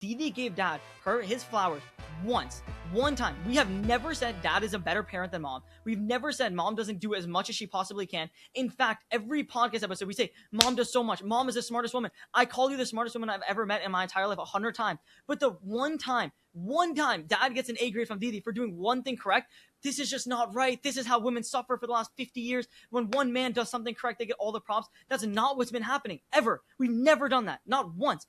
Didi gave dad his flowers once, one time. We have never said dad is a better parent than mom. We've never said mom doesn't do as much as she possibly can. In fact, every podcast episode we say mom does so much. Mom is the smartest woman. I call you the smartest woman I've ever met in my entire life 100 times. But the one time dad gets an A grade from Didi for doing one thing correct, this is just not right. This is how women suffer for the last 50 years. When one man does something correct, they get all the props. That's not what's been happening ever. We've never done that. Not once.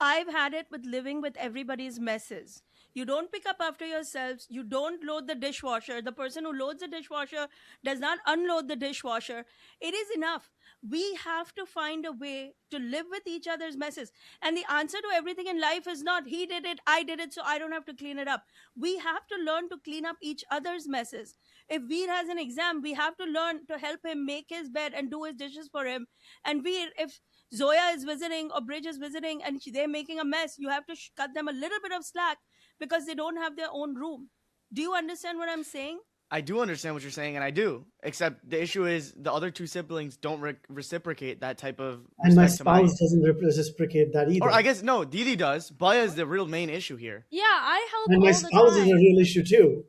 I've had it with living with everybody's messes. You don't pick up after yourselves. You don't load the dishwasher. The person who loads the dishwasher does not unload the dishwasher. It is enough. We have to find a way to live with each other's messes. And the answer to everything in life is not he did it, I did it, so I don't have to clean it up. We have to learn to clean up each other's messes. If Veer has an exam, we have to learn to help him make his bed and do his dishes for him. And Veer, if Zoya is visiting or Bridge is visiting and they're making a mess, you have to cut them a little bit of slack because they don't have their own room. Do you understand what I'm saying? I do understand what you're saying, and I do. Except the issue is the other two siblings don't reciprocate that type of respect. And my spouse doesn't reciprocate that either. Or I guess, no, Didi does. Baya is the real main issue here. Yeah, I help and all my the spouse time. is a real issue too.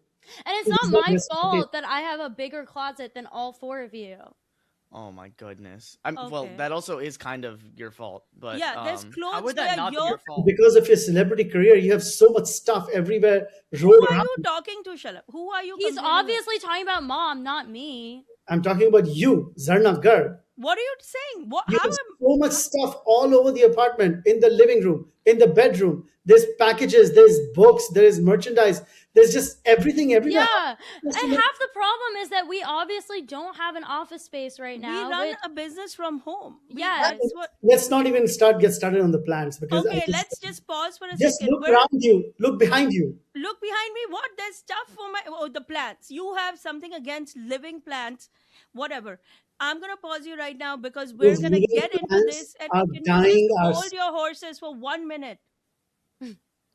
And it's not my fault that I have a bigger closet than all four of you. Oh my goodness. Well, Okay. that also is kind of your fault. But Yeah, there's How clothes would that where not be your fault? Because of your celebrity career, you have so much stuff everywhere Who rolled are around. you talking to, Shalab? Who are you? He's comparing with? obviously talking about mom, not me. I'm talking about you, Zarna Garg. What are you saying? What? You How have am so much stuff all over the apartment, in the living room, in the bedroom. There's packages, there's books, there is merchandise. There's just everything everywhere. Yeah, and half the problem is that we obviously don't have an office space right now. we run with- a business from home? Yes. That's what. Let's not even get started on the plans because Okay, let's just pause for a just second. look around you, look behind you. Look behind me. What? There's stuff for the plants. You have something against living plants, whatever. I'm gonna pause you right now because we're Those gonna living get into plants this, and are can you dying just our- hold your horses for 1 minute.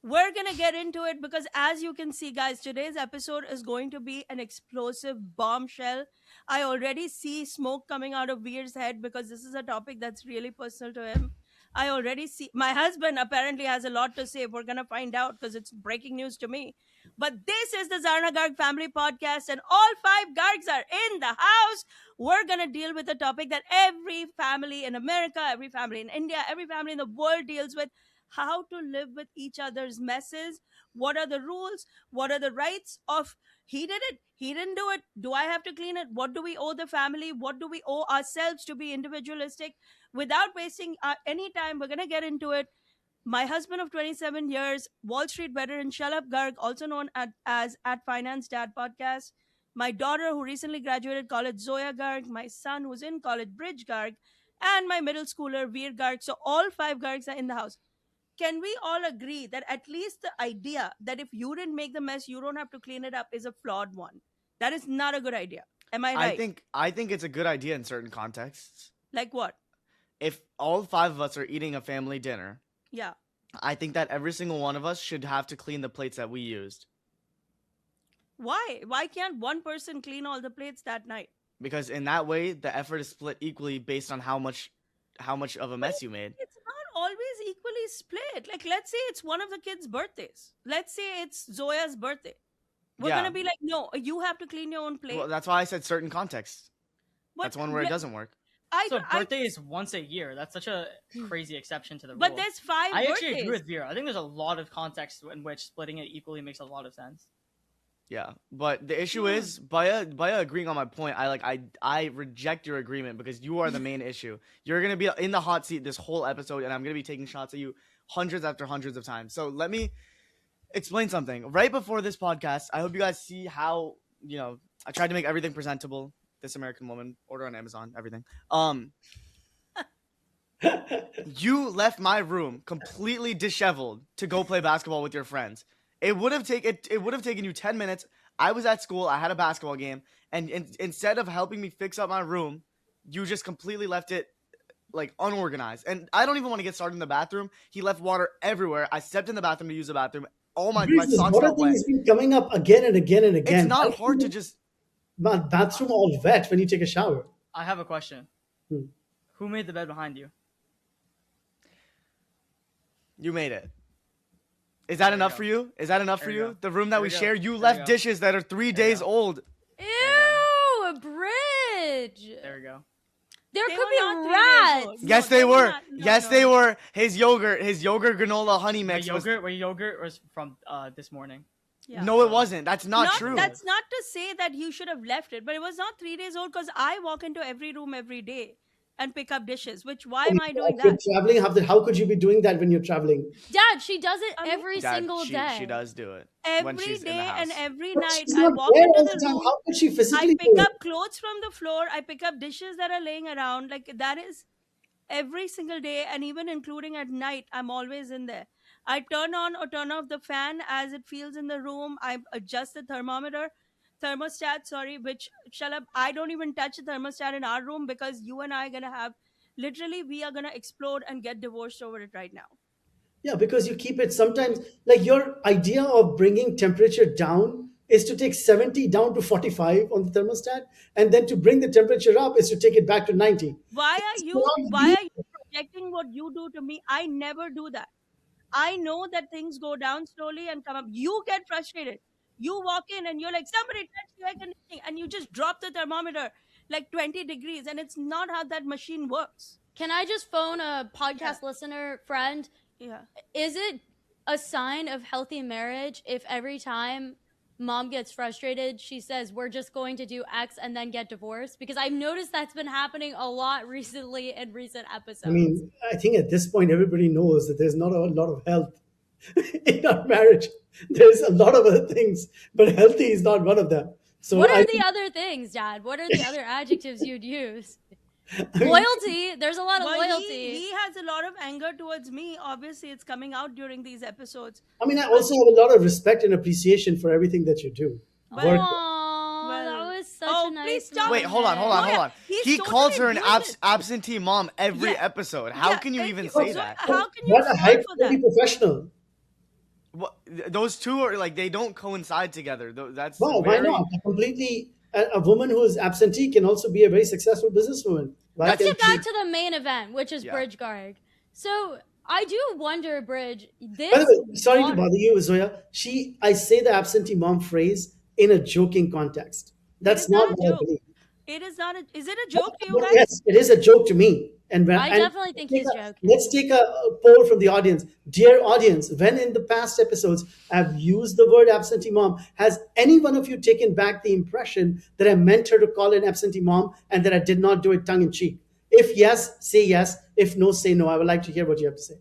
We're gonna get into it because, as you can see, guys, today's episode is going to be an explosive bombshell. I already see smoke coming out of Veer's head because this is a topic that's really personal to him. I already see my husband apparently has a lot to say. We're gonna find out because it's breaking news to me. But this is the Zarna Garg Family Podcast, and all 5 Gargs are in the house. We're gonna deal with a topic that every family in America, every family in India, every family in the world deals with: how to live with each other's messes. What are the rules? What are the rights of he did it, he didn't do it, do I have to clean it? What do we owe the family? What do we owe ourselves to be individualistic? Without wasting any time, we're going to get into it. My husband of 27 years, Wall Street veteran Shalab Garg, also known as at Finance Dad Podcast. My daughter, who recently graduated college, Zoya Garg. My son, who's in college, Bridge Garg. And my middle schooler, Veer Garg. So all 5 Gargs are in the house. Can we all agree that at least the idea that if you didn't make the mess, you don't have to clean it up is a flawed one? That is not a good idea. Am I right? I think it's a good idea in certain contexts. Like what? If all 5 of us are eating a family dinner, Yeah. I think that every single one of us should have to clean the plates that we used. Why? Why can't one person clean all the plates that night? Because in that way, the effort is split equally based on how much of a mess you made. It's not always equally split. Like, let's say it's one of the kids' birthdays. Let's say it's Zoya's birthday. We're Yeah. gonna be like, no, you have to clean your own plate. Well, that's why I said certain contexts. But That's one where it le- doesn't work. So birthday is once a year. That's such a crazy exception to the rule. But there's 5 I birthdays. actually agree with Vera. I think there's a lot of context in which splitting it equally makes a lot of sense. Yeah, but the issue is Baya agreeing on my point. I reject your agreement because you are the main issue. You're gonna be in the hot seat this whole episode, and I'm gonna be taking shots at you hundreds after hundreds of times. So let me explain something. Right before this podcast, I hope you guys see how I tried to make everything presentable. This American Woman, order on Amazon, everything. You left my room completely disheveled to go play basketball with your friends. It would have taken you 10 minutes. I was at school. I had a basketball game, and instead of helping me fix up my room, you just completely left it like unorganized. And I don't even want to get started in the bathroom. He left water everywhere. I stepped in the bathroom to use the bathroom. All my This socks water got thing wet. has been coming up again and again and again. It's not hard to just. Bathroom all wet when you take a shower. I have a question. Hmm. Who made the bed behind you? You made it. Is that There you enough go. for you? Is that enough for There you you? go. The room that There we you go. share, you There you left go. dishes that are 3 There you days go. old. Ew, a bridge. There we go. There They could were not be 3 days rats. old. Yes, No, they were. not. No, Yes, no, they no. were. His yogurt granola honey Wait, mix was. yogurt was from this morning. Yeah. No, it wasn't. That's not true. That's not to say that you should have left it, but it was not 3 days old because I walk into every room every day and pick up dishes. Which why am I doing If you're that? traveling, how could you be doing that when you're traveling? Dad, she does it I mean- every Dad, single she, day. She does do it when Every she's in the day and house. every But night she's I not walk there into all the the time. room. How could she I physically pick do up it? clothes from the floor. I pick up dishes that are laying around. Like that is every single day, and even including at night, I'm always in there. I turn on or turn off the fan as it feels in the room. I adjust the thermostat, sorry, which shut up. I don't even touch the thermostat in our room because you and I are gonna have literally we are gonna explode and get divorced over it right now. Yeah, because you keep it sometimes like your idea of bringing temperature down is to take 70 down to 45 on the thermostat, and then to bring the temperature up is to take it back to 90. Why It's are you beyond why me. are you projecting what you do to me? I never do that. I know that things go down slowly and come up. You get frustrated. You walk in and you're like, somebody touch the air conditioning, and you just drop the thermometer like 20 degrees, and it's not how that machine works. Can I just phone a podcast listener friend? Yeah. Is it a sign of healthy marriage if every time mom gets frustrated, she says, we're just going to do X and then get divorced? Because I've noticed that's been happening a lot recently in recent episodes. I mean, I think at this point everybody knows that there's not a lot of health in our marriage. There's a lot of other things, but healthy is not one of them. So what are I, the other things, Dad? What are the other adjectives you'd use? Loyalty. There's a lot of Well, loyalty. he has a lot of anger towards me. Obviously, it's coming out during these episodes. I mean, I also have a lot of respect and appreciation for everything that you do. Well- Work- Aw, Well- that was such Oh, a nice please stop. Wait, hold on. No, yeah, he's He totally calls her an doing it. absentee mom every Yeah. episode. How Yeah, can you thank even you. say So that? how can you What a fall high for that? quality professional. What, those two are like they don't coincide together. That's Well, why very- not? A woman who is absentee can also be a very successful businesswoman. Why Let's can't Get she- back to the main event, which is Yeah. Bridge Garg. So I do wonder, Bridge. This By the way, sorry to water- bother you, Zoya. I say the absentee mom phrase in a joking context. That's is not not a what I joke. believe. It is not. Is it a joke to you But guys? yes, it is a joke to me. And I definitely think he's joking. Let's take a poll from the audience. Dear audience, when in the past episodes I've used the word absentee mom, has any one of you taken back the impression that I meant her to call an absentee mom and that I did not do it tongue in cheek? If yes, say yes. If no, say no. I would like to hear what you have to say.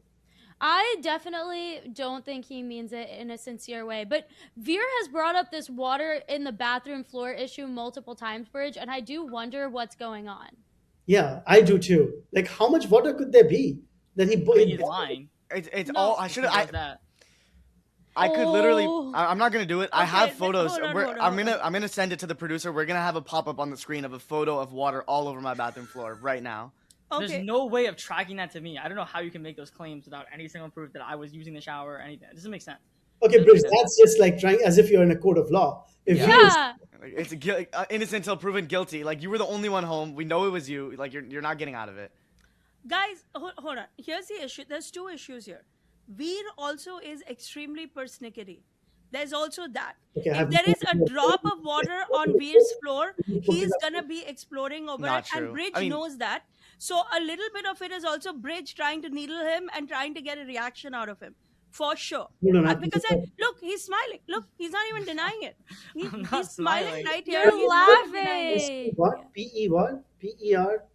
I definitely don't think he means it in a sincere way. But Veer has brought up this water in the bathroom floor issue multiple times, Bridge, and I do wonder what's going on. Yeah, I do too. Like, how much water could there be that he? I mean, he's lying. It's No. all. I should He have. does that. I could literally. Oh. I'm not gonna do it. I Okay, have wait, photos. hold on, I'm gonna send it to the producer. We're gonna have a pop up on the screen of a photo of water all over my bathroom floor right now. Okay. There's no way of tracking that to me. I don't know how you can make those claims without any single proof that I was using the shower or anything. It doesn't make sense. Okay, Bruce, that's just like trying as if you're in a court of law. If you Yeah. Like, it's innocent until proven guilty. Like you were the only one home. We know it was you. Like you're not getting out of it. Guys, hold on. Here's the issue. There's two issues here. Veer also is extremely persnickety. There's also that. Okay, I If have there no is a idea. drop of water on Veer's floor, Put he's it up. gonna be exploring over Not it, true. and Bridge I mean- knows that. So a little bit of it is also Bridge trying to needle him and trying to get a reaction out of him, for sure. Hold on, I Because think- look, he's smiling. Look, he's not even denying it. I'm not He's smiling smiling. right here. You're He's not denying it. laughing. What? PE what? PER?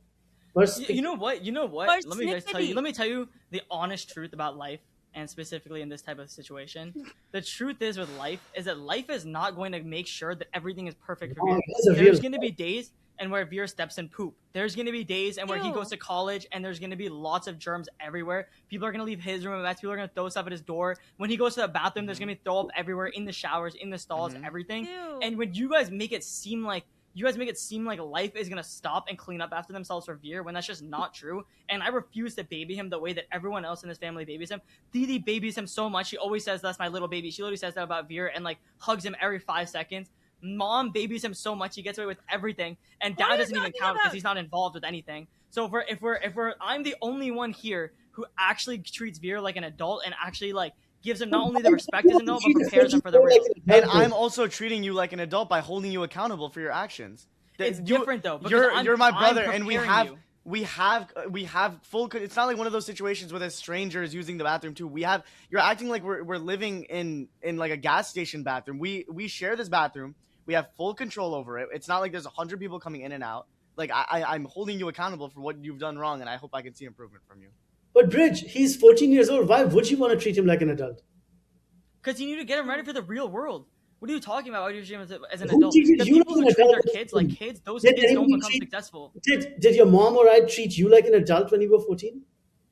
You know what? You know what? Let me just tell you. Persnickety. Let me tell you the honest truth about life, and specifically in this type of situation. The truth is with life is that life is not going to make sure that everything is perfect for Oh, Veer. that's a There's real- going to be days and where Veer steps in poop. There's going to be days and where he Ew. goes to college and there's going to be lots of germs everywhere. People are going to leave his room a mess. People are going to throw stuff at his door. When he goes to the bathroom, there's going to be throw up everywhere in the showers, in the stalls, everything. Ew. And when you guys make it seem like you guys make it seem like life is gonna stop and clean up after themselves for Veer when that's just not true. And I refuse to baby him the way that everyone else in this family babies him. Didi babies him so much. She always says that's my little baby. She literally says that about Veer and like hugs him every 5 seconds. Mom babies him so much he gets away with everything, and What are dad you doesn't even talking count because about? he's not involved with anything. So if we're I'm the only one here who actually treats Veer like an adult and actually like gives him not only the respect as an adult but prepares him for the real. And I'm also treating you like an adult by holding you accountable for your actions. It's different though. Because You're my I'm brother, and preparing you. we have full. It's not like one of those situations where there's strangers using the bathroom too. You're acting like we're living in like a gas station bathroom. We share this bathroom. We have full control over it. It's not like there's 100 people coming in and out. Like I'm holding you accountable for what you've done wrong, and I hope I can see improvement from you. But Bridge, he's 14 years old. Why would you want to treat him like an adult? Because you need to get him ready for the real world. What are you talking about? Why do you treat him as an Who adult? treated The you people like who an treat their adult? kids like kids, those Did kids don't anyone become treat- successful. Did your mom or I treat you like an adult when you were 14?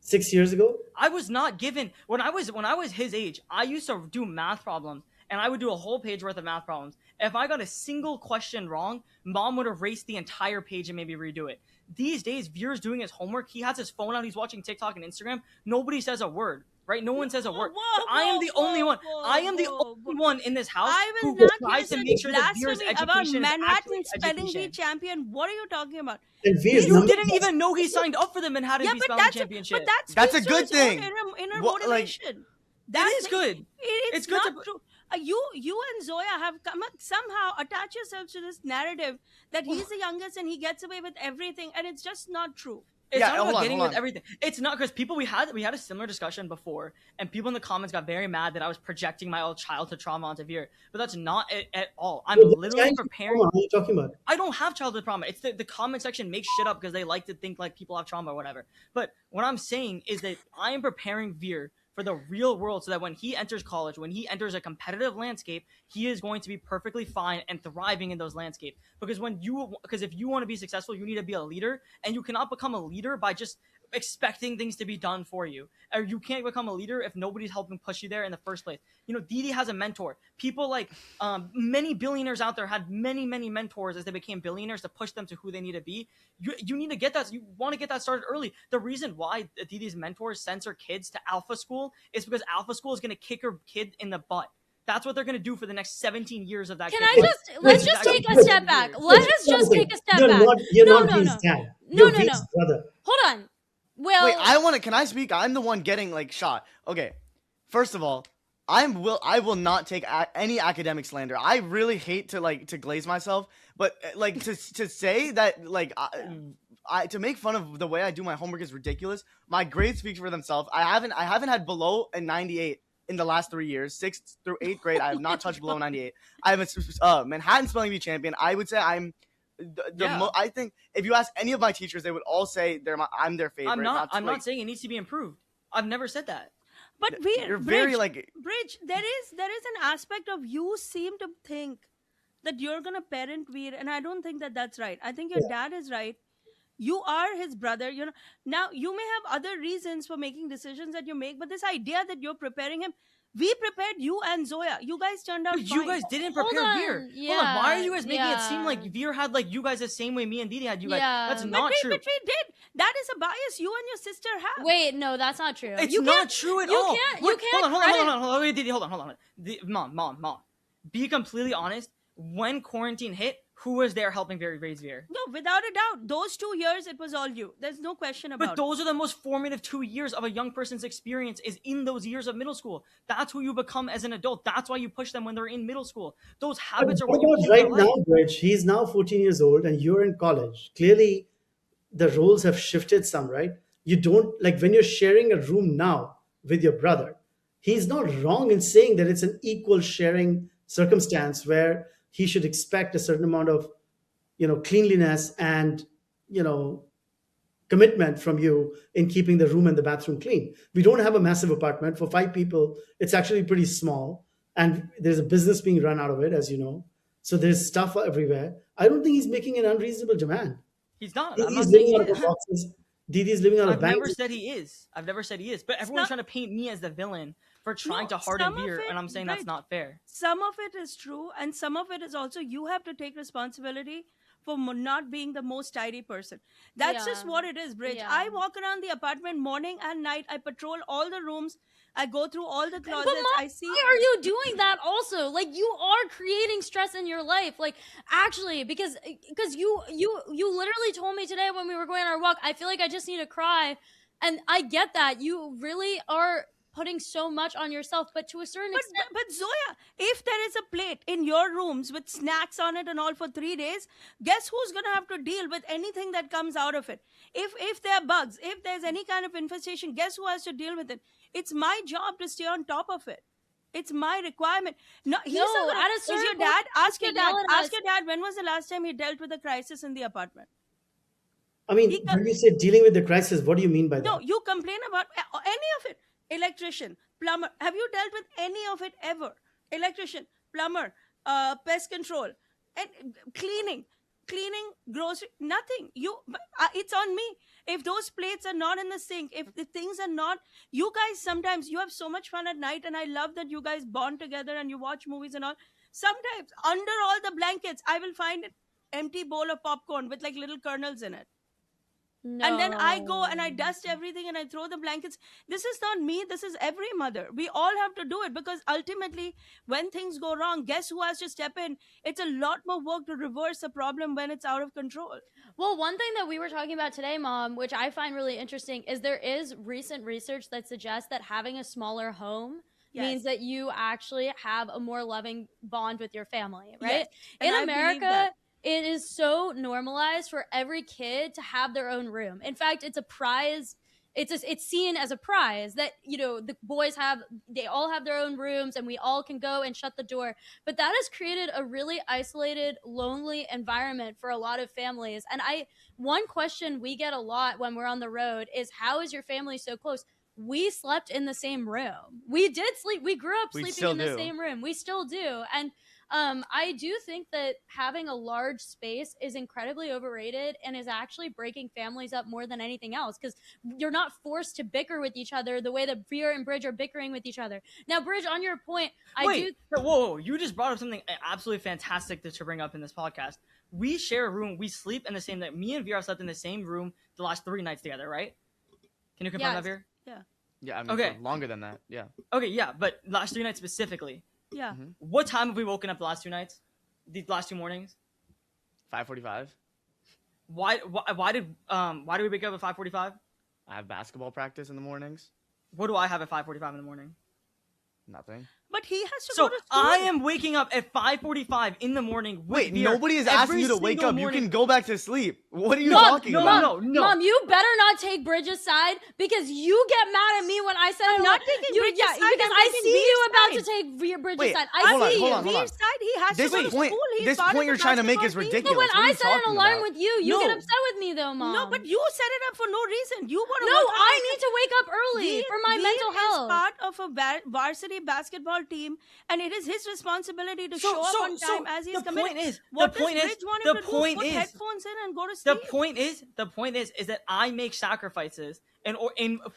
6 years ago? I was not given when I was his age. I used to do math problems, and I would do a whole page worth of math problems. If I got a single question wrong, mom would erase the entire page and maybe redo it. These days, Veer's doing his homework. He has his phone out. He's watching TikTok and Instagram. Nobody says a word, right? No one says a word. Whoa, So I am the only one. whoa, I am the whoa, only one in this house I who will not tries hear to make such sure that Veer's blasphemy about education is Manhattan actually spelling bee education. champion. What are you talking about? And Veer's You number didn't was- even know he signed up for the Manhattan Yeah, Bee but Spelling that's Championship. That's a speaks to good his own thing. Inner What, like- motivation. It is good. It's It's good not to- true. You and Zoya have somehow attach yourselves to this narrative that he's the youngest and he gets away with everything, and it's just not true. It's Yeah, not hold about on, getting hold with on. everything. It's not because people we had a similar discussion before, and people in the comments got very mad that I was projecting my old childhood trauma onto Veer. But that's not it at all. I'm What literally kind of preparing. trauma are you talking about? I don't have childhood trauma. It's the comment section makes shit up because they like to think like people have trauma or whatever. But what I'm saying is that I am preparing Veer for the real world so that when he enters college, when he enters a competitive landscape, he is going to be perfectly fine and thriving in those landscapes. Because if you want to be successful, you need to be a leader, and you cannot become a leader by just expecting things to be done for you. Or you can't become a leader if nobody's helping push you there in the first place. You know, Didi has a mentor. People like many billionaires out there had many mentors as they became billionaires to push them to who they need to be. You need to get that. You want to get that started early. The reason why Didi's mentors sends her kids to Alpha School is because Alpha School is going to kick her kid in the butt. That's what they're going to do for the next 17 years of that. Can kid's I life. let's That's just take exactly a step back. Let us just take a step You're back. Not, you're No, not no, Veer's no. dad. No, You're no, Veer's no. brother. Hold on. Well, Wait, can I speak? I'm the one getting like shot. Okay, first of all, I will not take any academic slander. I really hate to glaze myself, but like to say that like I to make fun of the way I do my homework is ridiculous. My grades speak for themselves. I haven't had below a 98 in the last 3 years, 6th through 8th grade. I have not touched below 98. I have a Manhattan spelling bee champion. I would say I'm. I think if you ask any of my teachers, they would all say I'm their favorite. I'm not saying it needs to be improved. I've never said that. But You're very like Bridge, there is an aspect of you seem to think that you're gonna parent Veer, and I don't think that that's right. I think your dad is right. You are his brother. You know. Now you may have other reasons for making decisions that you make, but this idea that you're preparing him, we prepared you and Zoya. You guys turned out But fine. you guys didn't Hold prepare on. Veer. Hold on. Yeah, Why are you guys making it seem yeah. like Veer had like you guys the same way me and Didi had you guys? Yeah. That's But not true. But we did. That is a bias you and your sister have. wait, no, that's not true. It's You not can't- true at you all. can't- you Wait, can't hold on, credit- hold on. Wait, Didi, hold on. Mom. Be completely honest. When quarantine hit, who was there helping raise Veer? No, without a doubt. Those 2 years, it was all you. There's no question about But those are the most formative 2 years of a young person's experience is in those years of middle school. That's who you become as an adult. That's why you push them when they're in middle school. Those habits are What what you about keep right in life. now, Bridge? He's now 14 years old and you're in college. Clearly, the roles have shifted some, right? You don't like when you're sharing a room now with your brother. He's not wrong in saying that it's an equal sharing circumstance where he should expect a certain amount of, cleanliness and, commitment from you in keeping the room and the bathroom clean. We don't have a massive apartment for 5 people. It's actually pretty small, and there's a business being run out of it, as you know. So there's stuff everywhere. I don't think he's making an unreasonable demand. He's not. I'm He's not saying living he out of is. boxes. Didi's living out of I've never banks. said he is. But everyone's trying to paint me as the villain for trying to harden some of Veer, it, and I'm saying that's Bridge, not fair. some of it is true, and some of it is also you have to take responsibility for not being the most tidy person. That's just Yeah. what it is, Bridge. Yeah. I walk around the apartment morning and night. I patrol all the rooms. I go through all the But closets. mom, I see. why are you doing that also? Like, you are creating stress in your life. Like, actually, because you literally told me today when we were going on our walk, I feel like I just need to cry. And I get that. You really are putting so much on yourself, but to a certain extent. But Zoya, if there is a plate in your rooms with snacks on it and all for 3 days, guess who's gonna have to deal with anything that comes out of it? If there are bugs, if there's any kind of infestation, guess who has to deal with it? It's my job to stay on top of it. It's my requirement. No, he's No, not gonna, at a is certain your point, dad? you Ask your can dad. yell at Ask us. your dad. When was the last time he dealt with a crisis in the apartment? I mean, He can- when you say dealing with the crisis, what do you mean by that? No, you complain about any of it. Electrician, plumber. Have you dealt with any of it ever? Electrician, plumber, pest control, and cleaning, grocery, nothing. It's on me. If those plates are not in the sink, if the things are not, you guys sometimes you have so much fun at night, and I love that you guys bond together and you watch movies and all. Sometimes under all the blankets, I will find an empty bowl of popcorn with like little kernels in it. No. And then I go and I dust everything and I throw the blankets. This is not me. This is every mother. We all have to do it because ultimately, when things go wrong, guess who has to step in? It's a lot more work to reverse a problem when it's out of control. Well, one thing that we were talking about today, Mom, which I find really interesting, is there is recent research that suggests that having a smaller home means that you actually have a more loving bond with your family, right? Yes, and In I believe America, that. it is so normalized for every kid to have their own room. In fact, it's a prize. It's seen as a prize that, you know, the boys they all have their own rooms and we all can go and shut the door. But that has created a really isolated, lonely environment for a lot of families. And one question we get a lot when we're on the road is, how is your family so close? We slept in the same room. We did sleep. We grew up We sleeping still in the do. same room. We still do. And I do think that having a large space is incredibly overrated and is actually breaking families up more than anything else, because you're not forced to bicker with each other the way that Veer and Bridge are bickering with each other. Now, Bridge, on your point, Whoa, you just brought up something absolutely fantastic to bring up in this podcast. We share a room. We sleep in the same night. Me and Veer have slept in the same room the last 3 nights together, right? Can you confirm that, Veer? Yeah, I mean, Okay. for longer than that. Yeah. Okay, yeah, but last 3 nights specifically. Yeah. What time have we woken up the last 2 nights? The last 2 mornings? 5:45. Why did we wake up at 5:45? I have basketball practice in the mornings. What do I have at 5:45 in the morning? Nothing. But he has to So go to school. I am waking up at 5:45 in the morning. With Wait, Veer nobody is every asking you to wake single up. morning. You can go back to sleep. What are you Mom, talking no, about? no. Mom, you better not take Bridge's side, because you get mad at me when I said I'm not taking Bridge's side, because I'm I taking see you Veer's about to side. take Bridge's Wait, side. hold I on, see hold you. on, hold on. Veer's side, he has This to go to point, school. He's this part of point the you're trying to make is basketball team. ridiculous. But when What are I you set an talking alarm about? with you, you No. get upset with me though, Mom. No, but you set it up for no reason. You want to No, I need to wake up early for my mental health. Is part of a varsity basketball team, and it is his responsibility to show up on time as he's the committed. point is, What the point does is, Bridge want the him to point do? Put is, headphones in and go to the sleep. point is that I make sacrifices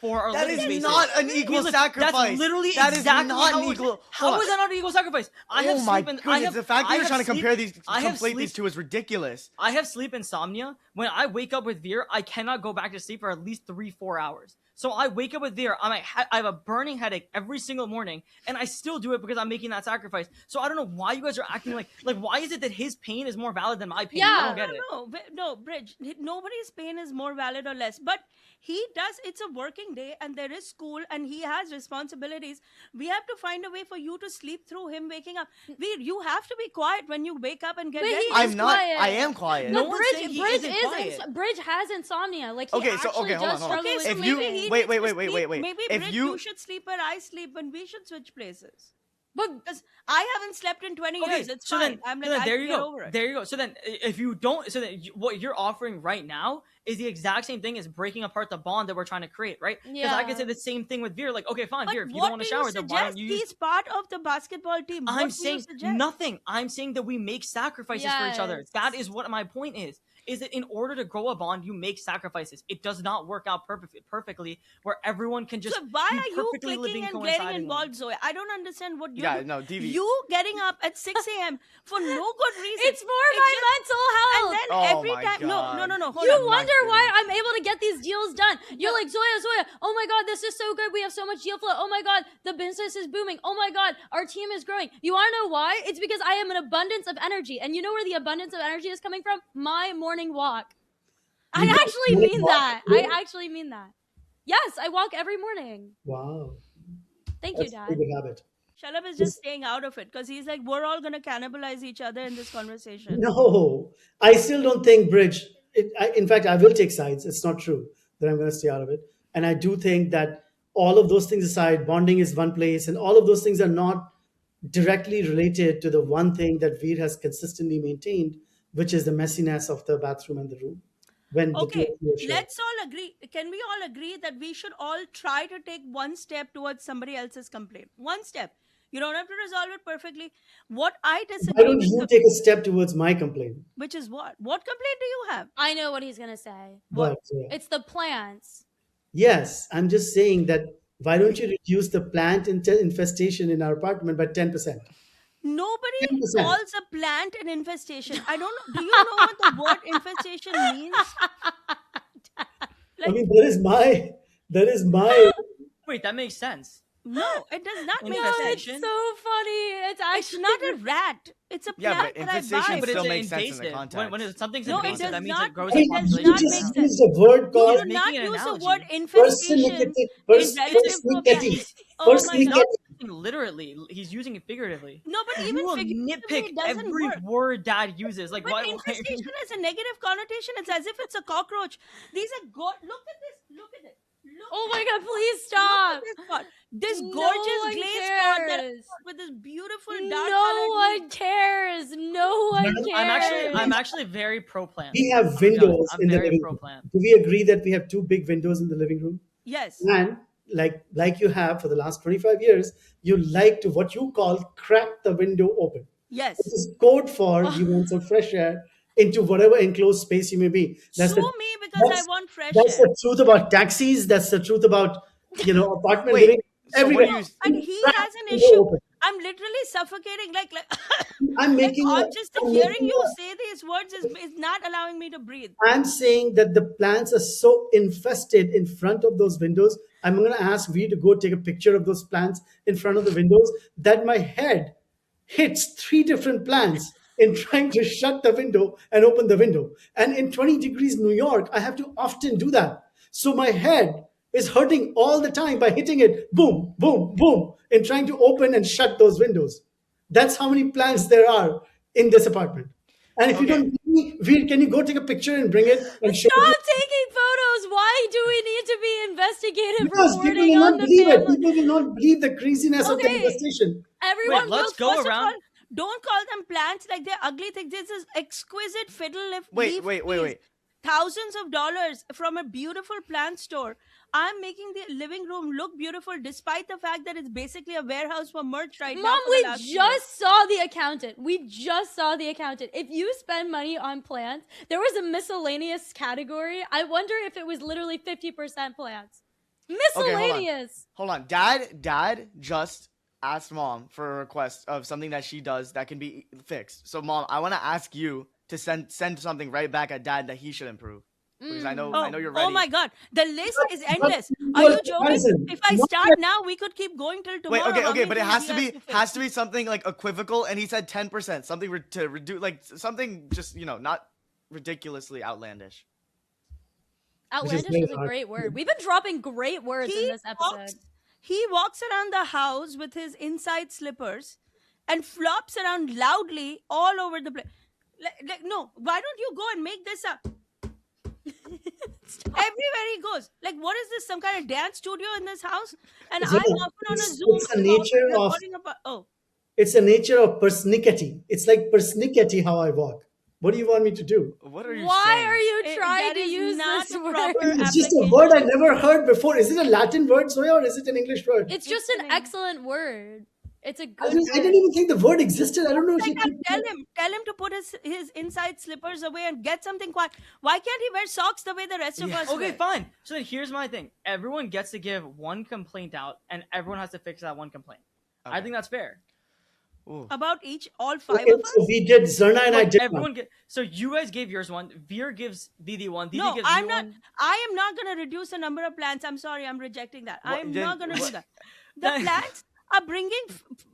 for our That living is spaces. not an equal Look, sacrifice. That's literally That is exactly not how an equal. How Hold is on. that not an equal sacrifice? I have Oh my sleep. goodness! The fact that you're trying to compare these, I have conflate sleep- these two is ridiculous. I have sleep insomnia. When I wake up with Veer, I cannot go back to sleep for at least 3-4 hours. So I wake up with Veer. I have a burning headache every single morning, and I still do it because I'm making that sacrifice. So I don't know why you guys are acting like why is it that his pain is more valid than my pain? Yeah. I don't get it. No, Bridge. Nobody's pain is more valid or less. But he does. It's a working day, and there is school, and he has responsibilities. We have to find a way for you to sleep through him waking up. Veer, you have to be quiet when you wake up and get But ready. he I'm is not. quiet. I am quiet. No But one's saying he isn't quiet. Bridge has insomnia. Like, he Okay, so- actually okay, hold does on, hold on. struggle Okay, with so If maybe you- he wait, needs wait, to wait, sleep. wait, wait. Maybe If Bridge, you- you should sleep where I sleep, and we should switch places. But Because I haven't slept in 20 years. It's so fine. then, I'm so like, then I there can you get go. over it. There you go. So then, if you don't, what you're offering right now is the exact same thing as breaking apart the bond that we're trying to create, right? Because I could say Yeah. the same thing with Veer. Like, okay, fine, But Veer, if you what don't want to do you shower, then why don't suggest? you use? He's part of the basketball team. What I'm do saying you suggest? nothing. I'm saying that we make sacrifices for each other. Yes. That is what my point is. is that in order to grow a bond, you make sacrifices. It does not work out perfectly where everyone can just So why be are you perfectly clicking living and getting coincidingly. involved, Zoe? I don't understand what you're Yeah, doing. no, DV. You getting up at 6 a.m. for no good reason. It's for It's my just- mental And health. then Oh every my time, God. no, hold You on. My wonder why goodness. I'm able to get these deals done. You're like, Zoya, oh my God, this is so good. We have so much deal flow. Oh my God, the business is booming. Oh my God, our team is growing. You want to know why? It's because I am an abundance of energy. And you know where the abundance of energy is coming from? My morning walk. I You got actually morning mean walk that. every I day? actually mean that. Yes, I walk every morning. Wow, Thank you, that's a Dad. pretty good habit. Shalab is just staying out of it because he's like, we're all going to cannibalize each other in this conversation. No, I still don't think Bridge. In fact, I will take sides. It's not true that I'm going to stay out of it. And I do think that all of those things aside, bonding is one place, and all of those things are not directly related to the one thing that Veer has consistently maintained, which is the messiness of the bathroom and the room. When the two Okay, of you are sharing. let's all agree. Can we all agree that we should all try to take one step towards somebody else's complaint? One step. You don't have to resolve it perfectly. What I Why disagree don't with, you take a step towards my complaint? which is what? What complaint do you have? I know what he's going to say. What? It's the plants. Yes, I'm just saying that why don't you reduce the plant infestation in our apartment by 10%? Nobody 10%. calls a plant an infestation. I don't know. Do you know what the word infestation means? I mean, that is my Wait, that makes sense. No, it does not make No, it's Infestation? so funny. It's It's actually not a rat. It's a Yeah, plant but that I infestation buy. But still it's makes sense in the invasive. context. When something's No, it invasive, does that means not- it grows it in does population. you not just make sense. used a word You called do making not an use the analogy. word infestation persnickety. in relative to a plant. Oh my He's God. not using literally. He's using it figuratively. No, but You even will figuratively, nitpick it doesn't every work. word Dad uses. Like But why? infestation has a negative connotation. It's as if it's a cockroach. These are look at this. Look at it. Look Oh my God, please Look stop. at this pot. This No gorgeous one glazed pot that I cares. got with this beautiful dark No colored one cares. No one cares. I'm actually very pro plant. We have I'll be honest, windows I'm in the very living pro room. plant. Do we agree that we have two big windows in the living room? Yes. And like you have for the last 25 years, you like to what you call crack the window open. Yes. This is code for you want some fresh air into whatever enclosed space you may be. Sue me because I that's- want fresh that's air. the truth about taxis. That's the truth about apartment Wait, living. so what Everywhere. do you- And he Crack has an the window issue. open. I'm literally suffocating. Like I'm making a- just I'm hearing making you a- say these words is not allowing me to breathe. I'm saying that the plants are so infested in front of those windows. I'm going to ask V to go take a picture of those plants in front of the windows that my head hits three different plants in trying to shut the window and open the window. And in 20 degrees New York, I have to often do that. So my head is hurting all the time by hitting it boom, boom, boom in trying to open and shut those windows. That's how many plants there are in this apartment. And if you Okay. don't believe me, Veer, can you go take a picture and bring it and show Stop it? taking photos. Why do we need to be investigative Because people reporting will on not the believe it. family? People will not believe the craziness of the Okay. infestation. Everyone, Wait, let's will, go first of around- all, don't call them plants like they're ugly things. This is exquisite fiddle leaf. Wait. trees. Thousands of dollars from a beautiful plant store. I'm making the living room look beautiful despite the fact that it's basically a warehouse for merch right now. Mom, for the we last few years. just saw the accountant. We just saw the accountant. If you spend money on plants, there was a miscellaneous category. I wonder if it was literally 50% plants. Miscellaneous. Hold on. Dad just asked Mom for a request of something that she does that can be fixed. So Mom, I want to ask you to send something right back at Dad that he should improve. Because I know you're ready. Oh my god, the list is But endless. Are equal you joking? comparison. If I Not start that- now, we could keep going till Wait, tomorrow. okay, How many but it things has he to be fix? has to be something like equivocal, and he said 10%, something to reduce, like something just not ridiculously outlandish. Outlandish very is a hard. great word. We've been dropping great words in this episode. He walks around the house with his inside slippers and flops around loudly all over the place. No, why don't you go and make this up? Everywhere he goes. Like, what is this? Some kind of dance studio in this house? And It's I'm a- often on a it's- Zoom. it's the call nature of- recording about- oh, It's the nature of persnickety. It's like persnickety how I walk. What do you want me to do? What are you Why saying? are you It- trying that to is use not this a word? proper It's just a application. word I never heard before. Is it a Latin word, Zoya, or is it an English word? It's just It's an an- excellent word. It's a I good didn't word. even think the word existed. I don't know if Like, you tell him to put his inside slippers away and get something quiet. Why can't he wear socks the way the rest of us Okay, wear? fine. So then here's my thing. Everyone gets to give one complaint out, and everyone has to fix that one complaint. I Okay. think that's fair. Ooh. About all 5 Okay, of us? so we did Zarna and I Like did everyone one. get. So you guys gave yours one. Veer gives Didi one. Didi No, gives I'm you not. one. I am not going to reduce the number of plants. I'm sorry, I'm rejecting that. I What- am then not going to do what- that. The Then- plants are bringing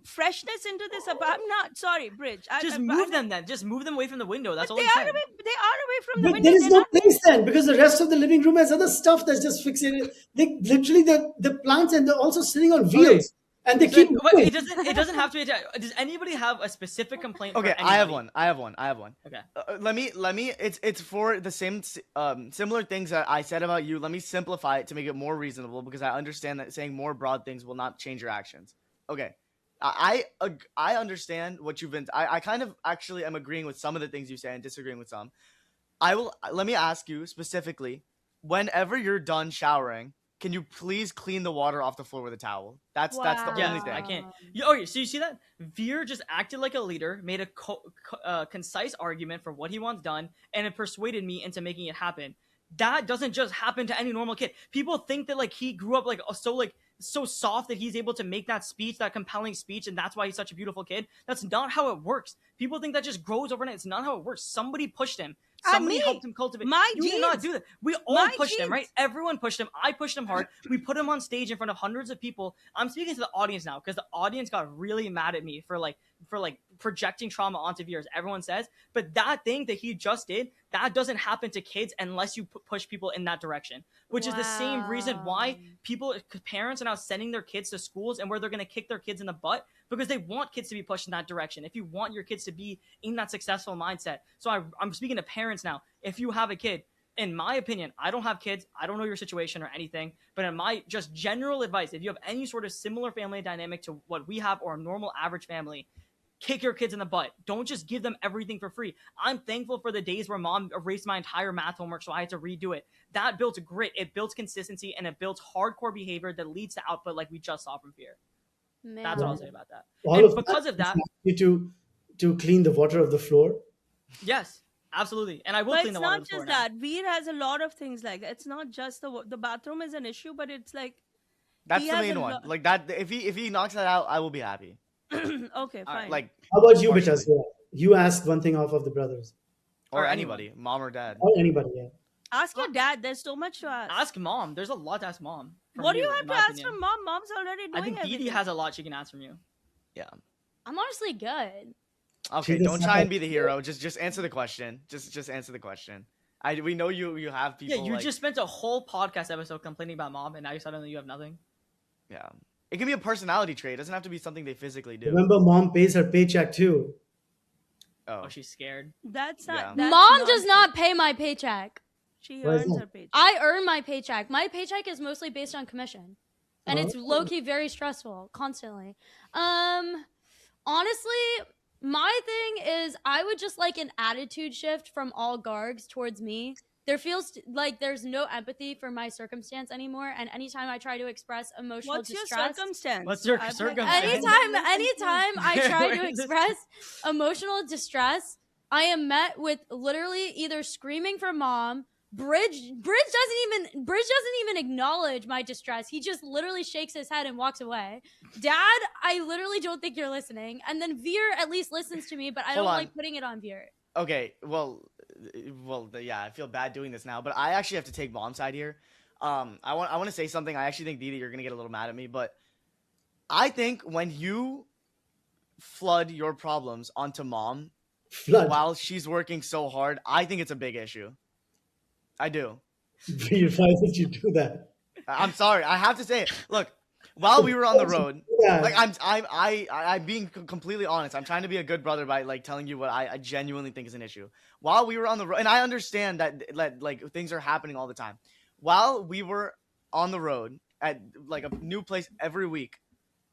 freshness into this. I'm not sorry, Bridge. Just move them then. Just move them away from the window. That's But all they I'm are saying. away. They are away from the But window. there is They're no not. place then because the rest of the living room has other stuff that's just fixated. They literally the plants and they're also sitting on wheels and they So keep then, wait, moving. it doesn't have to be. Does anybody have a specific complaint? Okay, for I have anybody? one. I have one. Okay. Let me. It's for the same similar things that I said about you. Let me simplify it to make it more reasonable because I understand that saying more broad things will not change your actions. Okay, I understand what you've been. I kind of actually am agreeing with some of the things you say and disagreeing with some. Let me ask you specifically. Whenever you're done showering, can you please clean the water off the floor with a towel? That's the only Yes, thing. I can't. Okay, so you see that Veer just acted like a leader, made a concise argument for what he wants done, and it persuaded me into making it happen. That doesn't just happen to any normal kid. People think that like he grew up like so soft that he's able to make that speech, that compelling speech, and that's why he's such a beautiful kid. That's not how it works. People think that just grows overnight. It's not how it works. Somebody pushed him. Somebody me. helped him cultivate. My You did not genes. do that. We all My pushed him, right? genes. Everyone pushed him. I pushed him hard. We put him on stage in front of hundreds of people. I'm speaking to the audience now because the audience got really mad at me for projecting trauma onto viewers. Everyone says, but that thing that he just did, that doesn't happen to kids unless you push people in that direction. Which is the same reason why parents are now sending their kids to schools and where they're going to kick their kids in the butt because they want kids to be pushed in that direction. If you want your kids to be in that successful mindset. So I'm speaking to parents now. If you have a kid, in my opinion, I don't have kids. I don't know your situation or anything. But in my just general advice, if you have any sort of similar family dynamic to what we have or a normal average family, kick your kids in the butt. Don't just give them everything for free. I'm thankful for the days where mom erased my entire math homework so I had to redo it. That builds grit, it builds consistency, and it builds hardcore behavior that leads to output like we just saw from Fear. Man. That's what I'll say about that. All And of because of that, you to clean the water of the floor. yes, absolutely. And I will But clean it's the water not of the floor just now. that. Veer has a lot of things like that. It's not just the bathroom is an issue, but it's like That's he the has main a one. lot- Like that. If he knocks that out, I will be happy. okay, fine. Like How about you, Partially. Bitas? Yeah. You asked one thing off of the brothers or Or anybody, mom or dad. or anybody. Yeah. ask your dad. There's so much to ask. Ask mom. There's a lot to ask mom. from What do you in have to my ask opinion. from mom? Mom's already doing I think everything. Didi has a lot she can ask from you. Yeah. I'm honestly good. Okay, She's a don't try and sucker. be the hero. Just answer the question. Just answer the question. We know you have people. Yeah, you like, just spent a whole podcast episode complaining about mom, and now you suddenly you have nothing. yeah. It can be a personality trait. It doesn't have to be something they physically do. Remember, mom pays her paycheck too. Oh, Oh, she's scared. That's not. Yeah. That's Mom does nonsense. not pay my paycheck. She Why is earns that? her paycheck. I earn my paycheck. My paycheck is mostly based on commission. And it's Oh. low key very stressful constantly. Honestly, my thing is I would just like an attitude shift from all Gargs towards me. There feels like there's no empathy for my circumstance anymore, and anytime I try to express emotional What's your distress, circumstance? What's your I'd like- circumstance? anytime I try What to is this? express emotional distress, I am met with literally either screaming for mom. Bridge doesn't even acknowledge my distress. He just literally shakes his head and walks away. Dad, I literally don't think you're listening. And then Veer at least listens to me, but I Hold don't on. like putting it on Veer. okay. Well, yeah. I feel bad doing this now, but I actually have to take mom's side here. I want to say something. I actually think Didi, you're gonna get a little mad at me, but I think when you flood your problems onto mom Flood. while she's working so hard, I think it's a big issue. I do. Why did you do that? I'm sorry. I have to say it. Look, while we were on the road, Yeah. like I'm being completely honest. I'm trying to be a good brother by like telling you what I genuinely think is an issue. While we were on the road, and I understand that like things are happening all the time. While we were on the road at like a new place every week,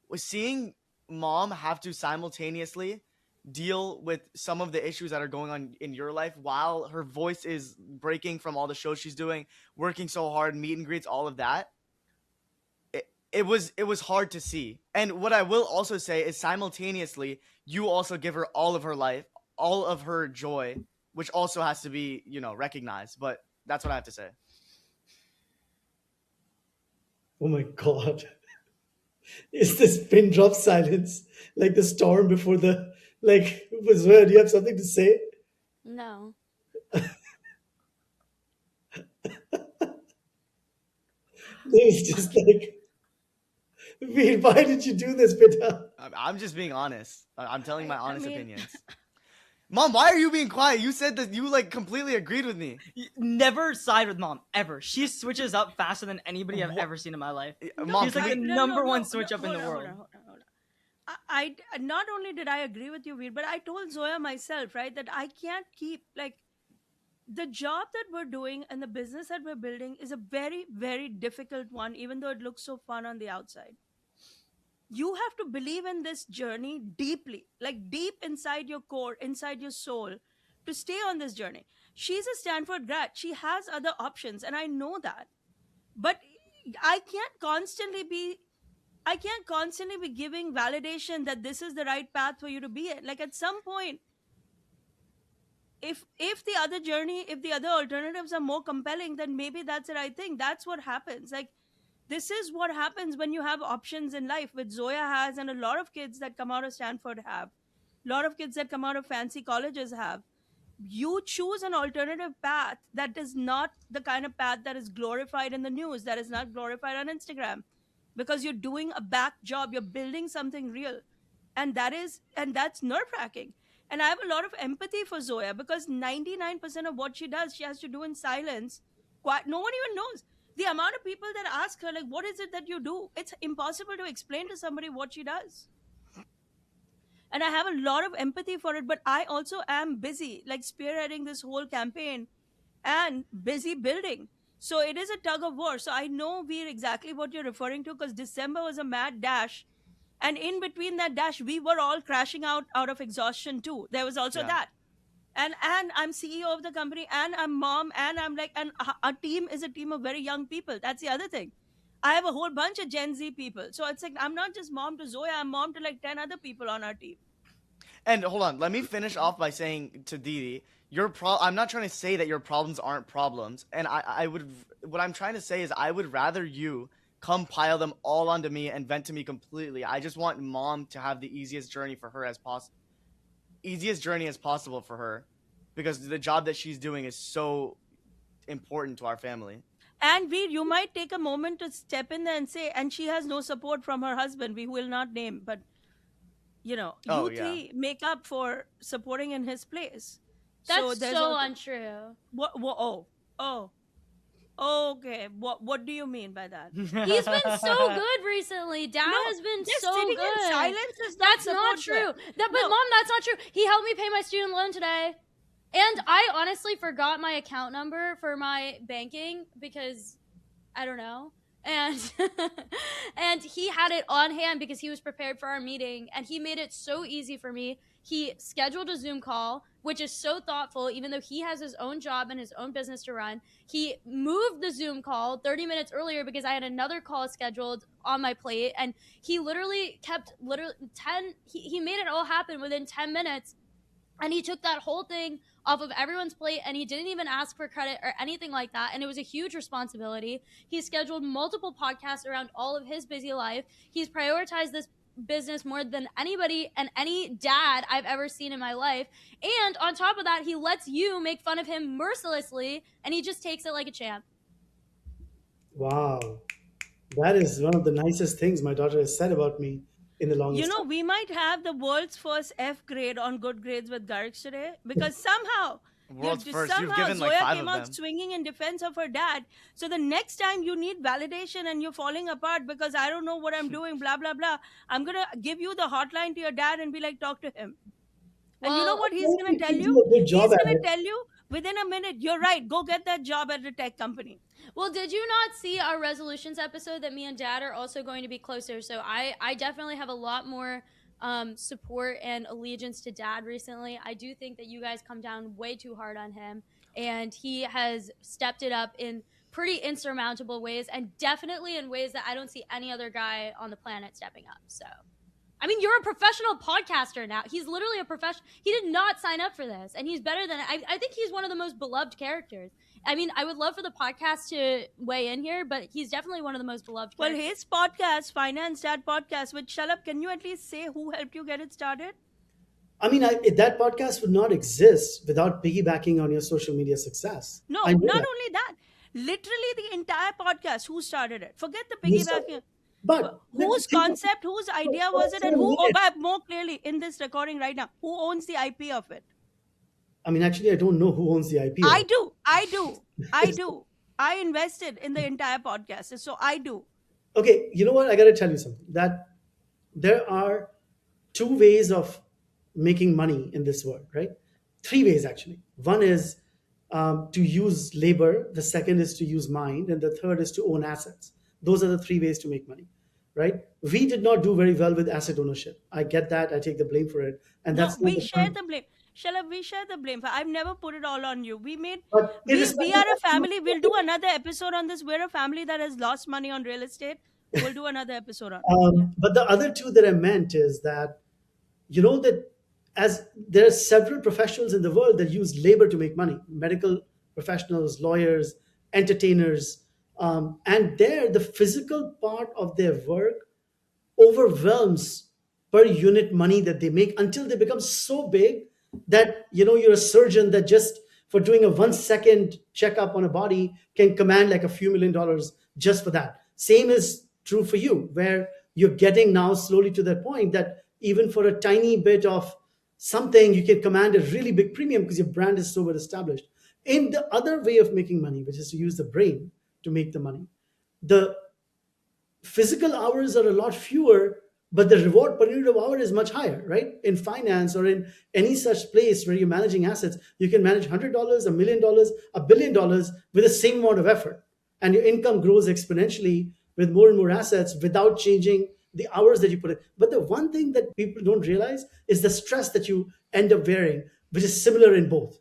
was seeing mom have to simultaneously deal with some of the issues that are going on in your life while her voice is breaking from all the shows she's doing, working so hard, meet and greets, all of that. it was hard to see. And what I will also say is simultaneously, you also give her all of her life, all of her joy, which also has to be, recognized. But that's what I have to say. Oh my God. Is this pin drop silence like the storm before the, like, was where do you have something to say? No. It's just like, Veer, why did you do this, Beta? I'm just being honest. I'm telling my I honest mean, opinions. Mom, why are you being quiet? You said that you like completely agreed with me. Never side with mom ever. She switches up faster than anybody I've ever seen in my life. Mom, She's like can the we- number one switch up in hold the on, world. Hold on, hold on. Not only did I agree with you, Veer, but I told Zoya myself, right, that I can't keep like the job that we're doing and the business that we're building is a very, very difficult one, even though it looks so fun on the outside. You have to believe in this journey deeply, like deep inside your core, inside your soul, to stay on this journey. She's a Stanford grad. She has other options, and I know that. But I can't constantly be I can't constantly be giving validation that this is the right path for you to be in. Like at some point, if the other journey, if the other alternatives are more compelling, then maybe that's the right thing. That's what happens. Like this is what happens when you have options in life, which Zoya has, and a lot of kids that come out of Stanford have. A lot of kids that come out of fancy colleges have. You choose an alternative path that is not the kind of path that is glorified in the news, that is not glorified on Instagram, because you're doing a back job, you're building something real. And that's nerve-wracking. And I have a lot of empathy for Zoya because 99% of what she does she has to do in silence. No one even knows. The amount of people that ask her, like, what is it that you do? It's impossible to explain to somebody what she does. And I have a lot of empathy for it, but I also am busy, like spearheading this whole campaign and busy building. So it is a tug of war. So I know, Veer, exactly what you're referring to, because December was a mad dash. And in between that dash, we were all crashing out of exhaustion too. There was also Yeah. that. And I'm CEO of the company, and I'm mom, and I'm like, and our team is a team of very young people. That's the other thing. I have a whole bunch of Gen Z people. So it's like I'm not just mom to Zoya, I'm mom to like 10 other people on our team. And hold on, let me finish off by saying to Didi, I'm not trying to say that your problems aren't problems, and I would, what I'm trying to say is I would rather you compile them all onto me and vent to me completely. I just want mom to have the easiest journey as possible for her, because the job that she's doing is so important to our family. And Veer, you might take a moment to step in there and say, and she has no support from her husband, we will not name, but Oh, you yeah. three make up for supporting in his place. That's there's so also- untrue. oh, okay. What do you mean by that? He's been so good recently. Dad No, has been just so sitting good. in silence is That's not support true. there. But No. mom, that's not true. He helped me pay my student loan today. And I honestly forgot my account number for my banking because I don't know. And and he had it on hand because he was prepared for our meeting, and he made it so easy for me. He scheduled a Zoom call, which is so thoughtful, even though he has his own job and his own business to run. He moved the Zoom call 30 minutes earlier because I had another call scheduled on my plate, and he literally kept 10 he made it all happen within 10 minutes. And he took that whole thing off of everyone's plate, and he didn't even ask for credit or anything like that. And it was a huge responsibility. He scheduled multiple podcasts around all of his busy life. He's prioritized this business more than anybody and any dad I've ever seen in my life. And on top of that, he lets you make fun of him mercilessly, and he just takes it like a champ. Wow. That is one of the nicest things my daughter has said about me in the longest time. We might have the world's first F grade on Good Grades with Garg today because somehow World's you, first. You've somehow given like Zoya 5 came of out them. swinging in defense of her dad. So the next time you need validation and you're falling apart because I don't know what I'm doing, blah blah blah, I'm gonna give you the hotline to your dad and be like, talk to him. And you know Well, what he's Well, gonna you tell can you? do a good He's job at gonna it. tell you within a minute, you're right, go get that job at a tech company. Well, did you not see our resolutions episode that me and dad are also going to be closer? So I definitely have a lot more support and allegiance to dad recently. I do think that you guys come down way too hard on him, and he has stepped it up in pretty insurmountable ways, and definitely in ways that I don't see any other guy on the planet stepping up. So, I mean, you're a professional podcaster now. He's literally a professional. He did not sign up for this, and he's better than I think he's one of the most beloved characters. I mean, I would love for the podcast to weigh in here, but he's definitely one of the most beloved Well, characters. his podcast, Finance Dad Podcast, which Shalab, can you at least say who helped you get it started? I mean, that podcast would not exist without piggybacking on your social media success. No, I know not that. only that, literally the entire podcast. Who started it? Forget the You said- piggybacking. But Whose think of- concept, whose idea was it, and for a who, minute. more clearly in this recording right now, who owns the IP of it? I mean, actually, I don't know who owns the IP. I do. I invested in the entire podcast, so I do. Okay, you know what? I got to tell you something. That there are two ways of making money in this world, right? Three ways, actually. One is to use labor, the second is to use mind, and the third is to own assets. Those are the three ways to make money, right? We did not do very well with asset ownership. I get that. I take the blame for it. And No, that's not we the share point. the blame. Shalab, we share the blame. I've never put it all on you. We But are a irrespective family. We'll do another episode on this. We're a family that has lost money on real estate. We'll do another episode on it. But the other two that I meant is that, you know, that as there are several professionals in the world that use labor to make money, medical professionals, lawyers, entertainers, and there the physical part of their work overwhelms per unit money that they make until they become so big that, you know, you're a surgeon that just for doing a 1 second checkup on a body can command like a few $1 million just for that. Same is true for you, where you're getting now slowly to that point that even for a tiny bit of something you can command a really big premium because your brand is so well established. In the other way of making money, which is to use the brain to make the money, the physical hours are a lot fewer, but the reward per unit of hour is much higher, right? In finance or in any such place where you're managing assets, you can manage $100, $1 million, $1 billion with the same amount of effort. And your income grows exponentially with more and more assets without changing the hours that you put in. But the one thing that people don't realize is the stress that you end up wearing, which is similar in both.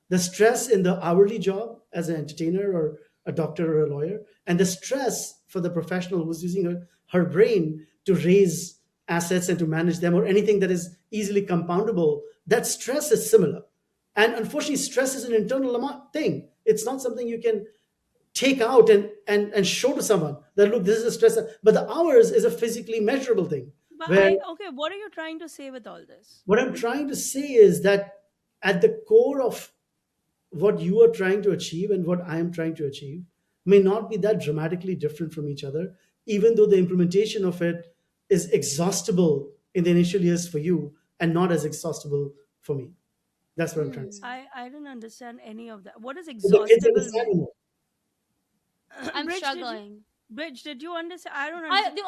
The stress in the hourly job as an entertainer or a doctor or a lawyer, and the stress for the professional who's using her brain to raise assets and to manage them or anything that is easily compoundable, that stress is similar. And unfortunately, stress is an internal thing. It's not something you can take out and show to someone that, look, this is a stress. But the hours is a physically measurable thing. But Where okay, what are you trying to say with all this? what I'm trying to say is that at the core of what you are trying to achieve and what I am trying to achieve may not be that dramatically different from each other, even though the implementation of it is exhaustible in the initial years for you and not as exhaustible for me. That's what I'm trying to say. I didn't understand any of that. What does But the kids exhaustible understand mean? more. I'm Bridge, struggling. Bridge, did you understand? I don't The understand.